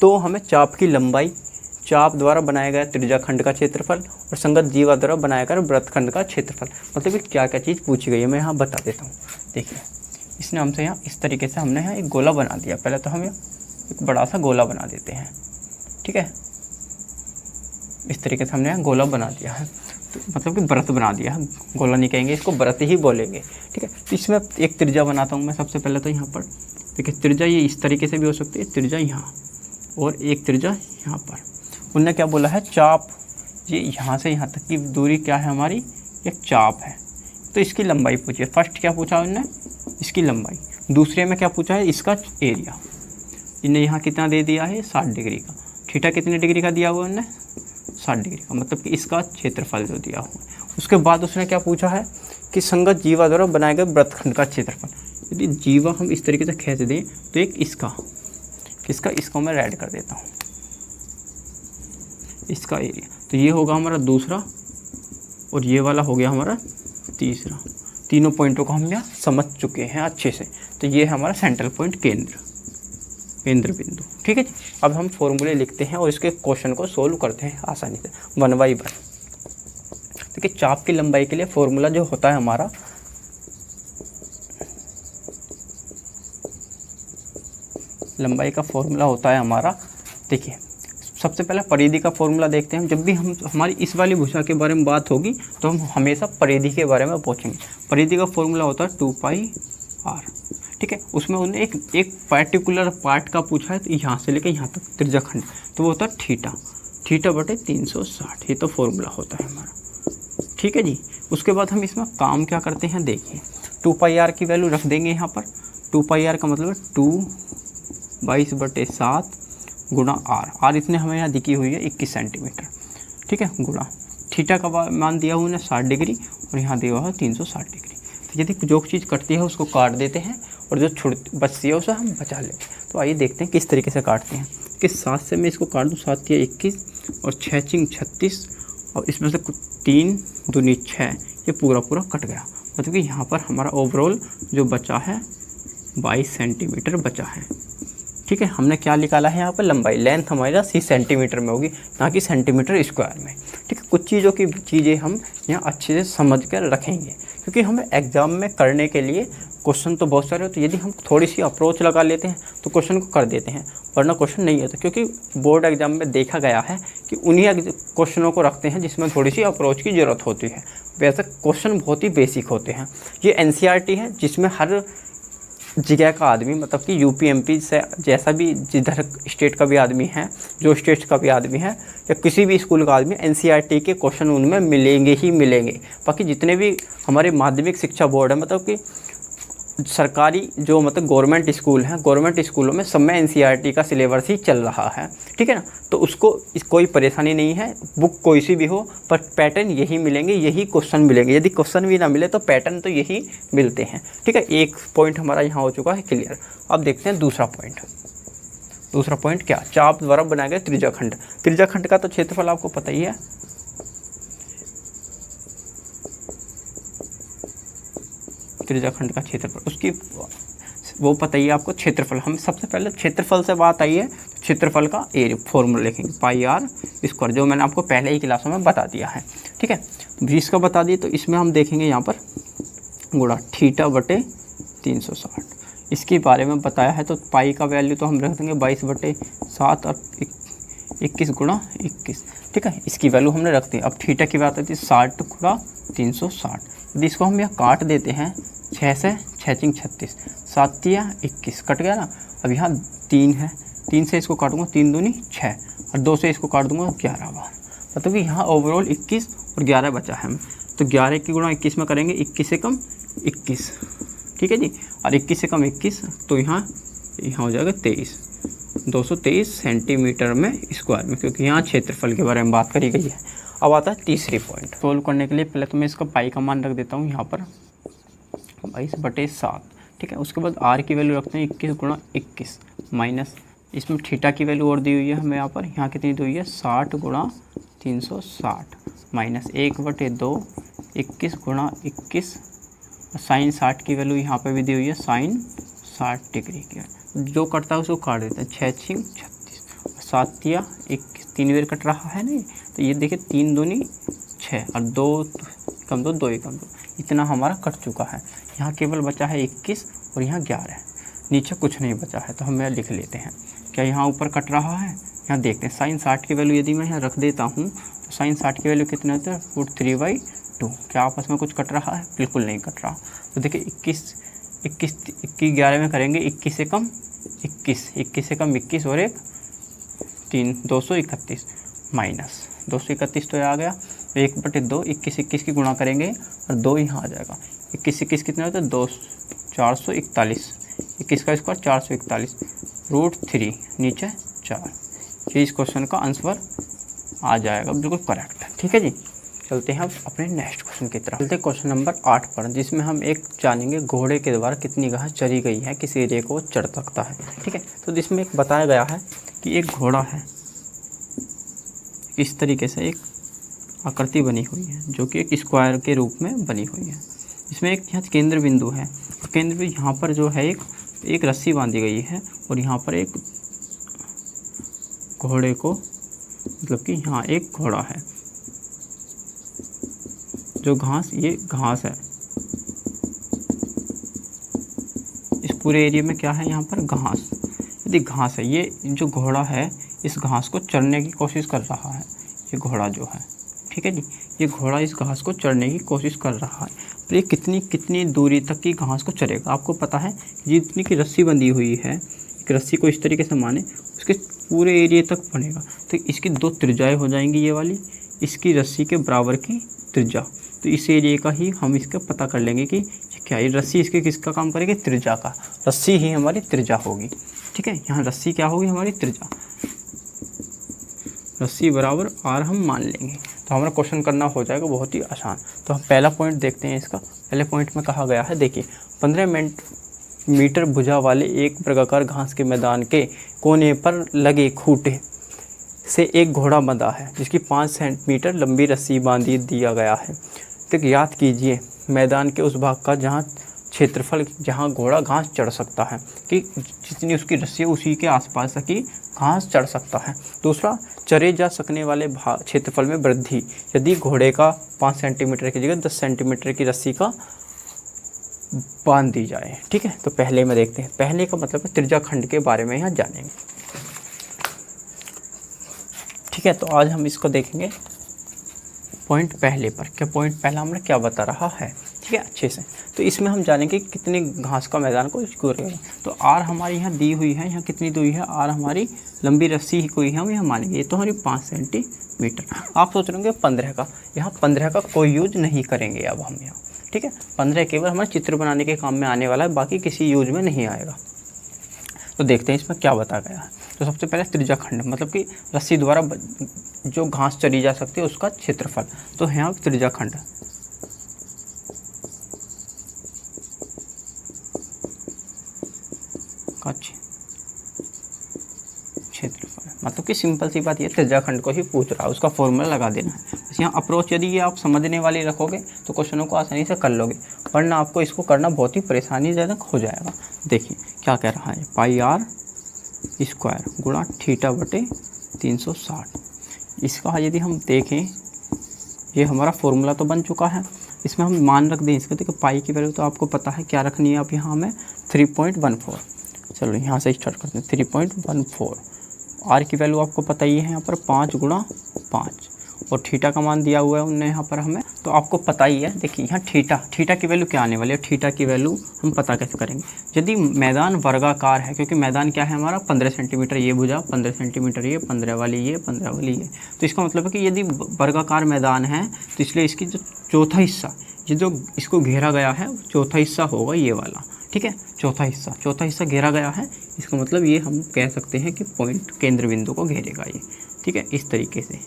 तो हमें चाप की लंबाई, चाप द्वारा बनाया गया त्रिज्याखंड का क्षेत्रफल और संगत जीवा द्वारा बनाया गया वृत्तखंड का क्षेत्रफल, मतलब कि क्या क्या चीज़ पूछी गई है मैं यहाँ बता देता हूँ। देखिए इसने हमसे यहाँ इस तरीके से हमने यहाँ एक गोला बना दिया। पहले तो हम एक बड़ा सा गोला बना देते हैं। ठीक है, इस तरीके से हमने यहाँ गोला बना दिया है, तो मतलब कि वृत्त बना दिया है। गोला नहीं कहेंगे इसको, वृत्त ही बोलेंगे। ठीक है, तो इसमें एक त्रिज्या बनाता हूँ मैं सबसे पहले। तो यहाँ पर देखिए त्रिज्या ये इस तरीके से भी हो सकती है, त्रिज्या यहाँ और एक त्रिज्या यहाँ पर। उनने क्या बोला है, चाप, ये यहाँ से यहाँ तक की दूरी क्या है हमारी, एक चाप है। तो इसकी लंबाई पूछिए। फर्स्ट क्या पूछा उन्होंने, इसकी लंबाई। दूसरे में क्या पूछा है, इसका एरिया। इन्हें यहाँ कितना दे दिया है, 60 डिग्री का। थीटा कितने डिग्री का दिया हुआ उन्होंने, 60 डिग्री का, मतलब कि इसका क्षेत्रफल जो दिया हुआ है। उसके बाद उसने क्या पूछा है कि संगत जीवा द्वारा बनाए गए वृत्तखंड का क्षेत्रफल। यदि जीवा हम इस तरीके से खींच दें तो एक इसका मैं ऐड कर देता हूँ, इसका एरिया। तो ये होगा हमारा दूसरा और ये वाला हो गया हमारा तीसरा। तीनों पॉइंटों को हम यहाँ समझ चुके हैं अच्छे से। तो ये है हमारा सेंट्रल पॉइंट, केंद्र बिंदु। ठीक है जी, अब हम फॉर्मूले लिखते हैं और इसके क्वेश्चन को सोल्व करते हैं आसानी से 1 बाई 1। देखिए चाप की लंबाई के लिए फॉर्मूला जो होता है हमारा, लंबाई का फॉर्मूला होता है हमारा, देखिए सबसे पहले परिधि का फॉर्मूला देखते हैं। जब भी हम हमारी इस वाली भुजा के बारे में बात होगी तो हम हमेशा परिधि के बारे में पूछेंगे। परिधि का फॉर्मूला होता है 2 पाई आर। ठीक है, उसमें उन्होंने एक पर्टिकुलर पार्ट का पूछा है, तो यहाँ से लेकर यहाँ तक त्रिज्याखंड, तो वो होता है थीटा बटे 360। ये तो फॉर्मूला होता है हमारा। ठीक है जी, उसके बाद हम इसमें काम क्या करते हैं, देखिए 2 पाई आर की वैल्यू रख देंगे यहाँ पर। 2 पाई आर का मतलब है 2 22/7 गुणा आर इतने हमें यहाँ दिखी हुई है 21 सेंटीमीटर, ठीक है, गुणा थीटा का मान दिया हुआ है 60 डिग्री और यहाँ दिया हुआ है 360 डिग्री। तो यदि जो चीज़ कटती है उसको काट देते हैं और जो छुट बचती है उसे हम बचा लेते हैं। तो आइए देखते हैं किस तरीके से काटते हैं। कि 7 से मैं इसको काट दूँ, 7 या 21 और 6 चिंग 36 और इसमें से 3 दूनी 6, ये पूरा कट गया। मतलब कि यहाँ पर हमारा ओवरऑल जो बचा है 22 सेंटीमीटर बचा है, ठीक है। हमने क्या निकाला है यहाँ पर, लंबाई, लेंथ हमारा 30 सेंटीमीटर में होगी, ना कि सेंटीमीटर स्क्वायर में, ठीक है। कुछ चीज़ें हम यहाँ अच्छे से समझ कर रखेंगे, क्योंकि हमें एग्ज़ाम में करने के लिए क्वेश्चन तो बहुत सारे होते हैं। यदि हम थोड़ी सी अप्रोच लगा लेते हैं तो क्वेश्चन को कर देते हैं, वरना क्वेश्चन नहीं होता। क्योंकि बोर्ड एग्जाम में देखा गया है कि उन्हीं क्वेश्चनों को रखते हैं जिसमें थोड़ी सी अप्रोच की ज़रूरत होती है। वैसे क्वेश्चन बहुत ही बेसिक होते हैं। ये एनसीईआरटी है जिसमें हर जगह का आदमी, मतलब कि यूपी एमपी से जैसा भी जिधर स्टेट का भी आदमी है, जो स्टेट का भी आदमी है या किसी भी स्कूल का आदमी, एनसीईआरटी के क्वेश्चन उनमें मिलेंगे ही मिलेंगे। बाकी जितने भी हमारे माध्यमिक शिक्षा बोर्ड है, मतलब कि सरकारी जो मतलब गवर्नमेंट स्कूल हैं, गवर्नमेंट स्कूलों में सब में एनसीईआरटी का सिलेबस ही चल रहा है, ठीक है ना। तो उसको कोई परेशानी नहीं है, बुक कोई सी भी हो, पर पैटर्न यही मिलेंगे, यही क्वेश्चन मिलेंगे। यदि क्वेश्चन भी ना मिले तो पैटर्न तो यही मिलते हैं, ठीक है। एक पॉइंट हमारा यहाँ हो चुका है क्लियर। अब देखते हैं दूसरा पॉइंट। दूसरा पॉइंट क्या, चाप द्वारा बनाया गया त्रिज्याखंड। त्रिज्याखंड का तो क्षेत्रफल आपको पता ही है, त्रिज्याखंड का क्षेत्रफल, उसकी वो पता ही है आपको क्षेत्रफल। हम सबसे पहले क्षेत्रफल से बात आई है, क्षेत्रफल का एरिया फॉर्मूला लिखेंगे, πr², जो मैंने आपको पहले ही क्लासों में बता दिया है, ठीक है। 20 का बता दिए, तो इसमें हम देखेंगे यहाँ पर गुणा θ/360। इसके बारे में बताया है, तो पाई का वैल्यू तो हम रख देंगे 22/7 और 21 गुणा 21, ठीक है। इसकी वैल्यू हमने रख दी। अब थीटा की बात आती है 60 गुणा 360। यदि इसको हम यहाँ काट देते हैं, 6 से 6 चिंग 36, 7 या 21 कट गया ना। अब यहाँ 3 है, 3 से इसको काटूंगा, 3 दूनी 6 और 2 से इसको काट दूंगा 11 बार। मतलब कि यहाँ ओवरऑल 21 और 11 बचा है। तो 11 की गुणा 21 में करेंगे, 21 से कम 21, ठीक है जी। और 21 से कम 21, तो यहाँ हो जाएगा 23, 223 सेंटीमीटर में स्क्वायर में, क्योंकि यहाँ क्षेत्रफल के बारे में बात करी गई है। अब आता है तीसरी पॉइंट। सोल्व करने के लिए पहले तो मैं इसका पाई का मान रख देता हूँ यहाँ पर 22/7, ठीक है। उसके बाद आर की वैल्यू रखते हैं 21 गुणा 21 माइनस, इसमें थीटा की वैल्यू और दी हुई है हमें यहाँ पर, यहाँ कितनी दी हुई है 60 गुणा 360 माइनस 1/2 21 गुणा 21, साइन 60 की वैल्यू यहाँ पे भी दी हुई है, साइन 60 डिग्री की। जो कटता है उसको काट देते हैं, 6 चिंग 36, 7 या 21, 3 बार कट रहा है नहीं। तो ये देखिए 3 दूनी 6 और 2 कम 2, 2 कम 2, इतना हमारा कट चुका है। यहाँ केवल बचा है 21 और यहाँ 11, नीचे कुछ नहीं बचा है। तो हम यहाँ लिख लेते हैं, क्या यहाँ ऊपर कट रहा है, यहाँ देखते हैं। साइन 60 की वैल्यू यदि मैं यहाँ रख देता हूँ, तो साइन 60 की वैल्यू कितने होते हैं, √3/2। क्या आपस में कुछ कट रहा है, बिल्कुल नहीं कट रहा। तो देखिए 21 11 में करेंगे, 21 से कम 21, 21 से कम 21 और 3 231 माइनस 231, तो आ गया 1/2, 21 की गुणा करेंगे और 2 यहाँ आ जाएगा। 21 कितने होते हैं, 2 441, 21 का स्क्वायर 441, √3 नीचे 4। ये इस क्वेश्चन का आंसर आ जाएगा, बिल्कुल करेक्ट, ठीक है जी। चलते हैं अब अपने नेक्स्ट क्वेश्चन की तरफ। चलते हैं क्वेश्चन नंबर 8 पर, जिसमें हम एक जानेंगे घोड़े के द्वारा कितनी घास चरी गई है, किस एरिया को चढ़ सकता है, ठीक है। तो जिसमें एक बताया गया है कि एक घोड़ा है, इस तरीके से एक आकृति बनी हुई है जो कि एक स्क्वायर के रूप में बनी हुई है। इसमें एक यहाँ केंद्र बिंदु है, केंद्र बिंदु यहाँ पर जो है एक रस्सी बांधी गई है और यहाँ पर एक घोड़े को, मतलब कि यहाँ एक घोड़ा है, जो घास, ये घास है। इस पूरे एरिया में क्या है, यहाँ पर घास। यदि घास है, ये जो घोड़ा है इस घास को चढ़ने की कोशिश कर रहा है, ये घोड़ा जो है, ठीक है जी। ये घोड़ा इस घास को चढ़ने की कोशिश कर रहा है, पर ये कितनी दूरी तक की घास को चढ़ेगा। आपको पता है जितनी की रस्सी बंधी हुई है, एक रस्सी को इस तरीके से माने, उसके पूरे एरिया तक बनेगा। तो इसकी 2 त्रिज्याएँ हो जाएंगी, ये वाली, इसकी रस्सी के बराबर की त्रिज्या। तो इस एरिया का ही हम इसका पता कर लेंगे कि क्या ये रस्सी इसके किसका काम करेगी, त्रिज्या का, रस्सी ही हमारी त्रिज्या होगी। ठीक है, यहाँ रस्सी क्या होगी हमारी त्रिज्या, रस्सी बराबर आर हम मान लेंगे, तो हमारा क्वेश्चन करना हो जाएगा बहुत ही आसान। तो हम पहला पॉइंट देखते हैं इसका। पहले पॉइंट में कहा गया है, देखिए 15 मीटर भुजा वाले एक वर्गाकार घास के मैदान के कोने पर लगे खूंटे से एक घोड़ा बंधा है जिसकी 5 सेंटीमीटर लंबी रस्सी बांधी दिया गया है। तो याद कीजिए मैदान के उस भाग का जहाँ क्षेत्रफल, जहाँ घोड़ा घास चढ़ सकता है, कि जितनी उसकी रस्सी है उसी के आसपास की घास चढ़ सकता है। दूसरा, चरे जा सकने वाले क्षेत्रफल में वृद्धि, यदि घोड़े का 5 सेंटीमीटर की जगह 10 सेंटीमीटर की रस्सी का बांध दी जाए। ठीक है, तो पहले में देखते हैं, पहले का मतलब है त्रिज्या खंड के बारे में यहाँ जानेंगे। ठीक है, तो आज हम इसको देखेंगे पॉइंट पहले पर, क्या पॉइंट पहला हमें क्या बता रहा है। ठीक है, अच्छे से। तो इसमें हम जानेंगे कितने घास का मैदान को स्कोर करेंगे। तो आर हमारी यहाँ दी हुई है, यहाँ कितनी दी हुई है, आर हमारी लंबी रस्सी ही कोई है, हम यहाँ मानेंगे, ये तो हमारी 5 सेंटीमीटर। आप सोच रहे होंगे 15 का, यहाँ 15 का कोई यूज नहीं करेंगे अब हम यहाँ। ठीक है, 15 केवल हमारे चित्र बनाने के काम में आने वाला है, बाकी किसी यूज में नहीं आएगा। तो देखते हैं इसमें क्या बता गया है। तो सबसे पहले त्रिज्या खंड, मतलब कि रस्सी द्वारा जो घास चरी जा सकती है उसका क्षेत्रफल। तो यहाँ त्रिज्या खंड का क्षेत्रफल, मतलब कि सिंपल सी बात, ये त्रिज्या खंड को ही पूछ रहा है, उसका फॉर्मूला लगा देना है बस। यहाँ अप्रोच यदि ये आप समझने वाली रखोगे तो क्वेश्चनों को आसानी से कर लोगे, वरना आपको इसको करना बहुत ही परेशानीजनक हो जाएगा। देखिए क्या कह रहा है, पाई आर स्क्वायर गुणा थीटा बटे 360। इसका यदि हम देखें, ये हमारा फॉर्मूला तो बन चुका है, इसमें हम मान रख दें इसका। देखो पाई की वैल्यू तो आपको पता है क्या रखनी है, अब यहाँ हमें 3.14। चलो यहाँ से स्टार्ट करते हैं, 3.14। आर की वैल्यू आपको पता ही है यहाँ पर 5 गुणा 5, और थीटा का मान दिया हुआ है उनने यहाँ पर हमें, तो आपको पता ही है। देखिए यहाँ थीटा की वैल्यू क्या आने वाली है, थीटा की वैल्यू हम पता कैसे करेंगे। यदि मैदान वर्गाकार है, क्योंकि मैदान क्या है हमारा 15 सेंटीमीटर ये भुजा, 15 सेंटीमीटर ये, 15 वाली ये, 15 वाली ये, तो इसका मतलब है कि यदि वर्गाकार मैदान है तो इसलिए इसकी जो चौथा हिस्सा, ये जो इसको घेरा गया है, चौथा हिस्सा होगा ये वाला। ठीक है, चौथा हिस्सा घेरा गया है, इसका मतलब ये हम कह सकते हैं कि पॉइंट केंद्र बिंदु को घेरेगा ये। ठीक है, इस तरीके से।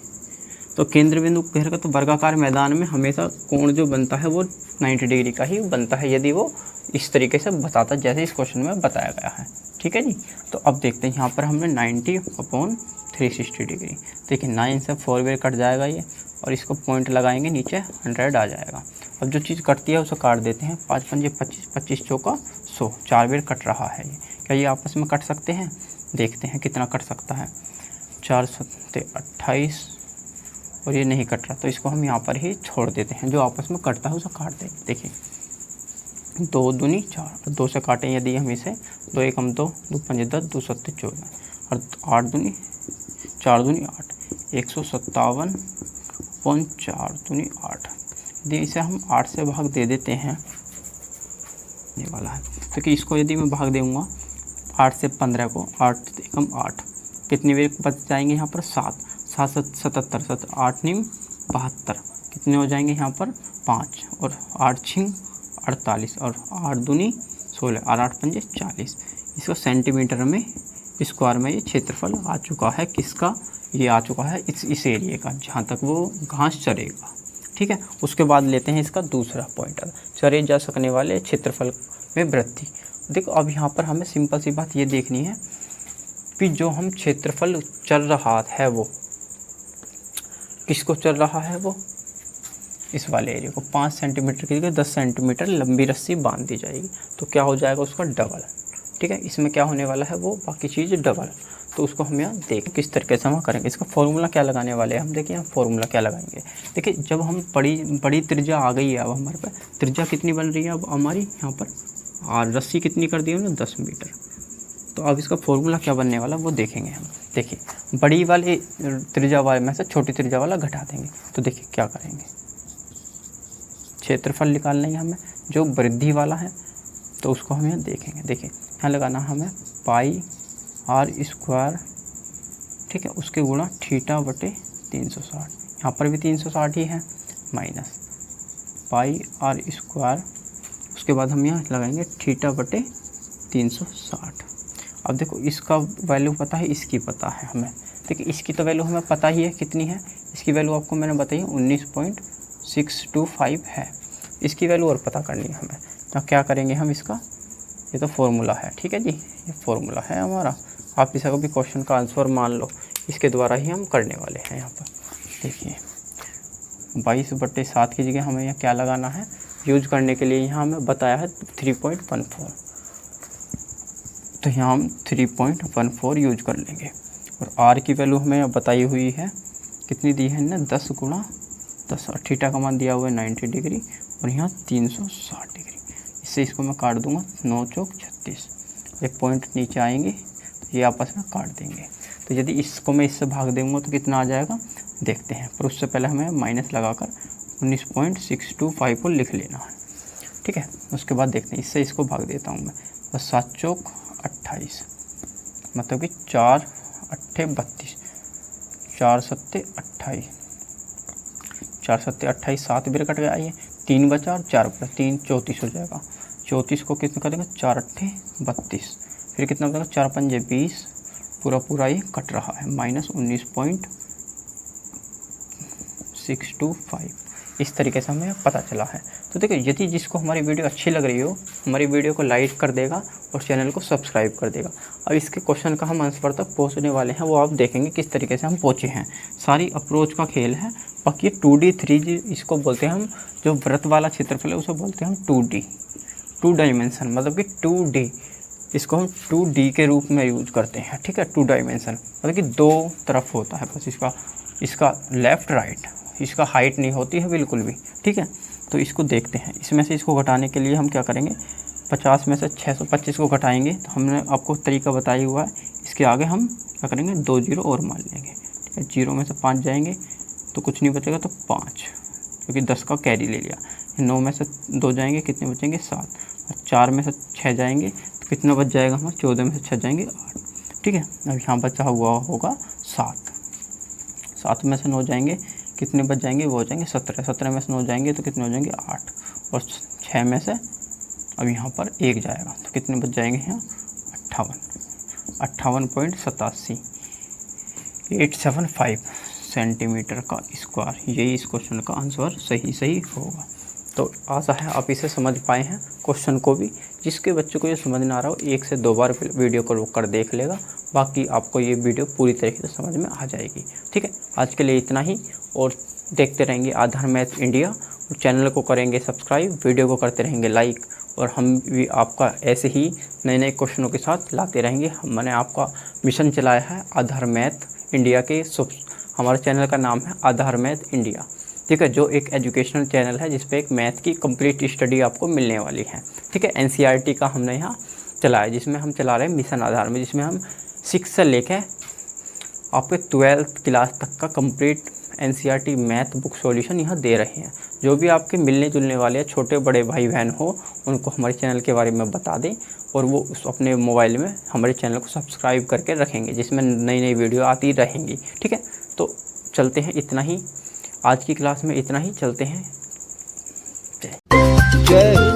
तो केंद्र बिंदु घेरेगा, तो वर्गाकार मैदान में हमेशा कोण जो बनता है वो 90 डिग्री का ही बनता है, यदि वो इस तरीके से बताता है जैसे इस क्वेश्चन में बताया गया है। ठीक है जी, तो अब देखते हैं यहाँ पर हमने 90/360 डिग्री। देखिए 9 से 4 बेर कट जाएगा ये, और इसको पॉइंट लगाएंगे नीचे 100 आ जाएगा। अब जो चीज़ कटती है उसे काट देते हैं, 5 पंजे 25, 25 चौका 100, 4 बेर कट रहा है ये। क्या ये आपस में कट सकते हैं, देखते हैं कितना कट सकता है। 4 सत्ते 28, और ये नहीं कट रहा, तो इसको हम यहाँ पर ही छोड़ देते हैं, जो आपस में कटता है उसे काट देंगे। देखिए 2 दूनी 4, 2 से काटें यदि हम इसे, 2 एकम 2, 2 पंजे 10, 2 सत्ते 14, और 8 दूनी 4 दूनी 8, 157/4 दूनी 8। यदि इसे हम 8 से भाग दे देते हैं, ये वाला है, तो कि इसको यदि मैं भाग दूँगा 8 से 15 को, 8 एकम 8, कितनी बेर बच जाएंगे यहाँ पर 7, 7 77, 7 8 9 72, कितने हो जाएंगे यहाँ पर 5, और 8 6 48, और 8 दूनी 16, और 8 पंजे 40। इसको सेंटीमीटर में स्क्वायर में ये क्षेत्रफल आ चुका है, किसका, ये आ चुका है इस एरिए का जहाँ तक वो घास चरेगा। ठीक है, उसके बाद लेते हैं इसका दूसरा पॉइंट, चरे जा सकने वाले क्षेत्रफल में वृद्धि। देखो अब यहाँ पर हमें सिंपल सी बात ये देखनी है कि जो हम क्षेत्रफल चल रहा है वो किसको चल रहा है, वो इस वाले एरिया को 5 सेंटीमीटर की जगह 10 सेंटीमीटर लंबी रस्सी बांध दी जाएगी, तो क्या हो जाएगा उसका डबल। ठीक है, इसमें क्या होने वाला है, वो बाकी चीज़ डबल। तो उसको हम यहाँ देखें किस तरीके से हम करेंगे। इसका फॉर्मूला क्या लगाने वाले हैं हम, देखिए यहाँ फॉर्मूला क्या लगाएंगे। देखिए जब हम बड़ी त्रिज्या आ गई है, अब हमारे पास त्रिज्या कितनी बन रही है अब हमारी यहाँ पर, और रस्सी कितनी कर दी हमने 10 मीटर। तो अब इसका फॉर्मूला क्या बनने वाला वो देखेंगे हम। देखिए बड़ी वाली त्रिज्या वाले में से छोटी त्रिज्या वाला घटा देंगे, तो देखिए क्या करेंगे, क्षेत्रफल निकालना है हमें जो वृद्धि वाला है, तो उसको हम यहाँ देखेंगे। देखिए यहाँ लगाना हमें पाई आर स्क्वायर, ठीक है, उसके गुणा थीटा बटे 360, यहाँ पर भी 360 ही है, माइनस पाई आर स्क्वायर उसके बाद हम यहाँ लगाएंगे थीटा बटे 360। अब देखो इसका वैल्यू पता है, इसकी पता है हमें। देखिए इसकी तो वैल्यू हमें पता ही है कितनी है, इसकी वैल्यू आपको मैंने बताई 19.625 है। इसकी वैल्यू और पता करनी है हमें, तो क्या करेंगे हम इसका, ये तो फॉर्मूला है, ठीक है जी, ये फॉर्मूला है हमारा। आप इसका भी क्वेश्चन का आंसर मान लो, इसके द्वारा ही हम करने वाले हैं। यहाँ पर देखिए 22/7 की जगह हमें यहाँ क्या लगाना है, यूज करने के लिए यहाँ हमें बताया है 3.14, तो यहाँ हम 3.14 यूज कर लेंगे। और आर की वैल्यू हमें बताई हुई है, कितनी दी है ना, 10 × 10। थीटा का मान दिया हुआ है 90 डिग्री और यहाँ 360 डिग्री। इससे इसको मैं काट दूंगा, 9 × 36। एक पॉइंट नीचे आएंगे तो ये आपस में काट देंगे। तो यदि इसको मैं इससे भाग दूंगा तो कितना आ जाएगा देखते हैं, पर उससे पहले हमें माइनस लगाकर 19.625 को लिख लेना है, ठीक है। उसके बाद देखते हैं, इससे इसको भाग देता हूँ मैं, बस 7 × 28, मतलब कि 4 × 8 = 32, 4 × 7 = 28, 4 × 7 = 28, 7 भी कट गया, ये 3 बचा और 4 बचा, 3 × 34 हो जाएगा। 34 को कितना करेंगे, 4 × 8 = 32, फिर कितना बचेगा, 4 × 5 = 20, पूरा ये कट रहा है, -19.625। इस तरीके से हमें पता चला है। तो देखिए यदि जिसको हमारी वीडियो अच्छी लग रही हो, हमारी वीडियो को लाइक कर देगा और चैनल को सब्सक्राइब कर देगा। अब इसके क्वेश्चन का हम आंसर तक पहुंचने वाले हैं, वो आप देखेंगे किस तरीके से हम पहुंचे हैं। सारी अप्रोच का खेल है। बाकी 2D 3D इसको बोलते हैं हम, जो वृत्त वाला क्षेत्रफल है उसे बोलते हैं हम 2D, 2 डायमेंशन, मतलब कि 2D, इसको हम 2D के रूप में यूज करते हैं, ठीक है। 2 डायमेंशन मतलब कि 2 तरफ होता है बस, इसका लेफ़्ट राइट, इसका हाइट नहीं होती है बिल्कुल भी, ठीक है। तो इसको देखते हैं, इसमें से इसको घटाने के लिए हम क्या करेंगे, 50 में से 625 को घटाएंगे, तो हमने आपको तरीका बताया हुआ है। इसके आगे हम क्या करेंगे, 2 0 और मान लेंगे, ठीक है। 0 में से 5 जाएंगे तो कुछ नहीं बचेगा, तो 5, क्योंकि 10 का कैरी ले लिया। 9 में से 2 जाएंगे, कितने बचेंगे, 7, और 4 में से 6 जाएंगे तो कितना बच जाएगा हमारा, 14 में से 6 जाएंगे 8, ठीक है। अब यहाँ बचा हुआ होगा 7, 7 में से 9 जाएंगे, कितने बच जाएंगे, वो हो जाएंगे 17, 17 में से 9 जाएंगे तो कितने हो जाएंगे 8, और 6 में से अब यहाँ पर 1 जाएगा तो कितने बच जाएंगे यहाँ 58.87 875 सेंटीमीटर का स्क्वायर। यही इस क्वेश्चन का आंसर सही होगा। तो आशा है आप इसे समझ पाए हैं क्वेश्चन को भी। जिसके बच्चे को ये समझ ना आ रहा हो, 1 से 2 बार वीडियो को रोक कर देख लेगा, बाकी आपको ये वीडियो पूरी तरीके से समझ में आ जाएगी, ठीक है। आज के लिए इतना ही, और देखते रहेंगे आधार मैथ इंडिया, और चैनल को करेंगे सब्सक्राइब, वीडियो को करते रहेंगे लाइक, और हम भी आपका ऐसे ही नए क्वेश्चनों के साथ लाते रहेंगे। मैंने आपका मिशन चलाया है आधार मैथ इंडिया के, हमारे चैनल का नाम है आधार मैथ इंडिया, ठीक है, जो एक एजुकेशनल चैनल है जिस पे एक मैथ की कंप्लीट स्टडी आपको मिलने वाली है, ठीक है। NCERT का हमने यहाँ चलाया, जिसमें हम चला रहे हैं मिशन आधार में, जिसमें हम 6 से लेकर आपके 12th क्लास तक का complete NCERT math book solution यहाँ दे रहे हैं। जो भी आपके मिलने जुलने वाले छोटे बड़े भाई बहन हो, उनको हमारे चैनल के बारे में बता दें, और वो अपने मोबाइल में हमारे चैनल को सब्सक्राइब करके रखेंगे, जिसमें नई वीडियो आती रहेंगी, ठीक है। तो चलते हैं, इतना ही आज की क्लास में, इतना ही, चलते हैं। जय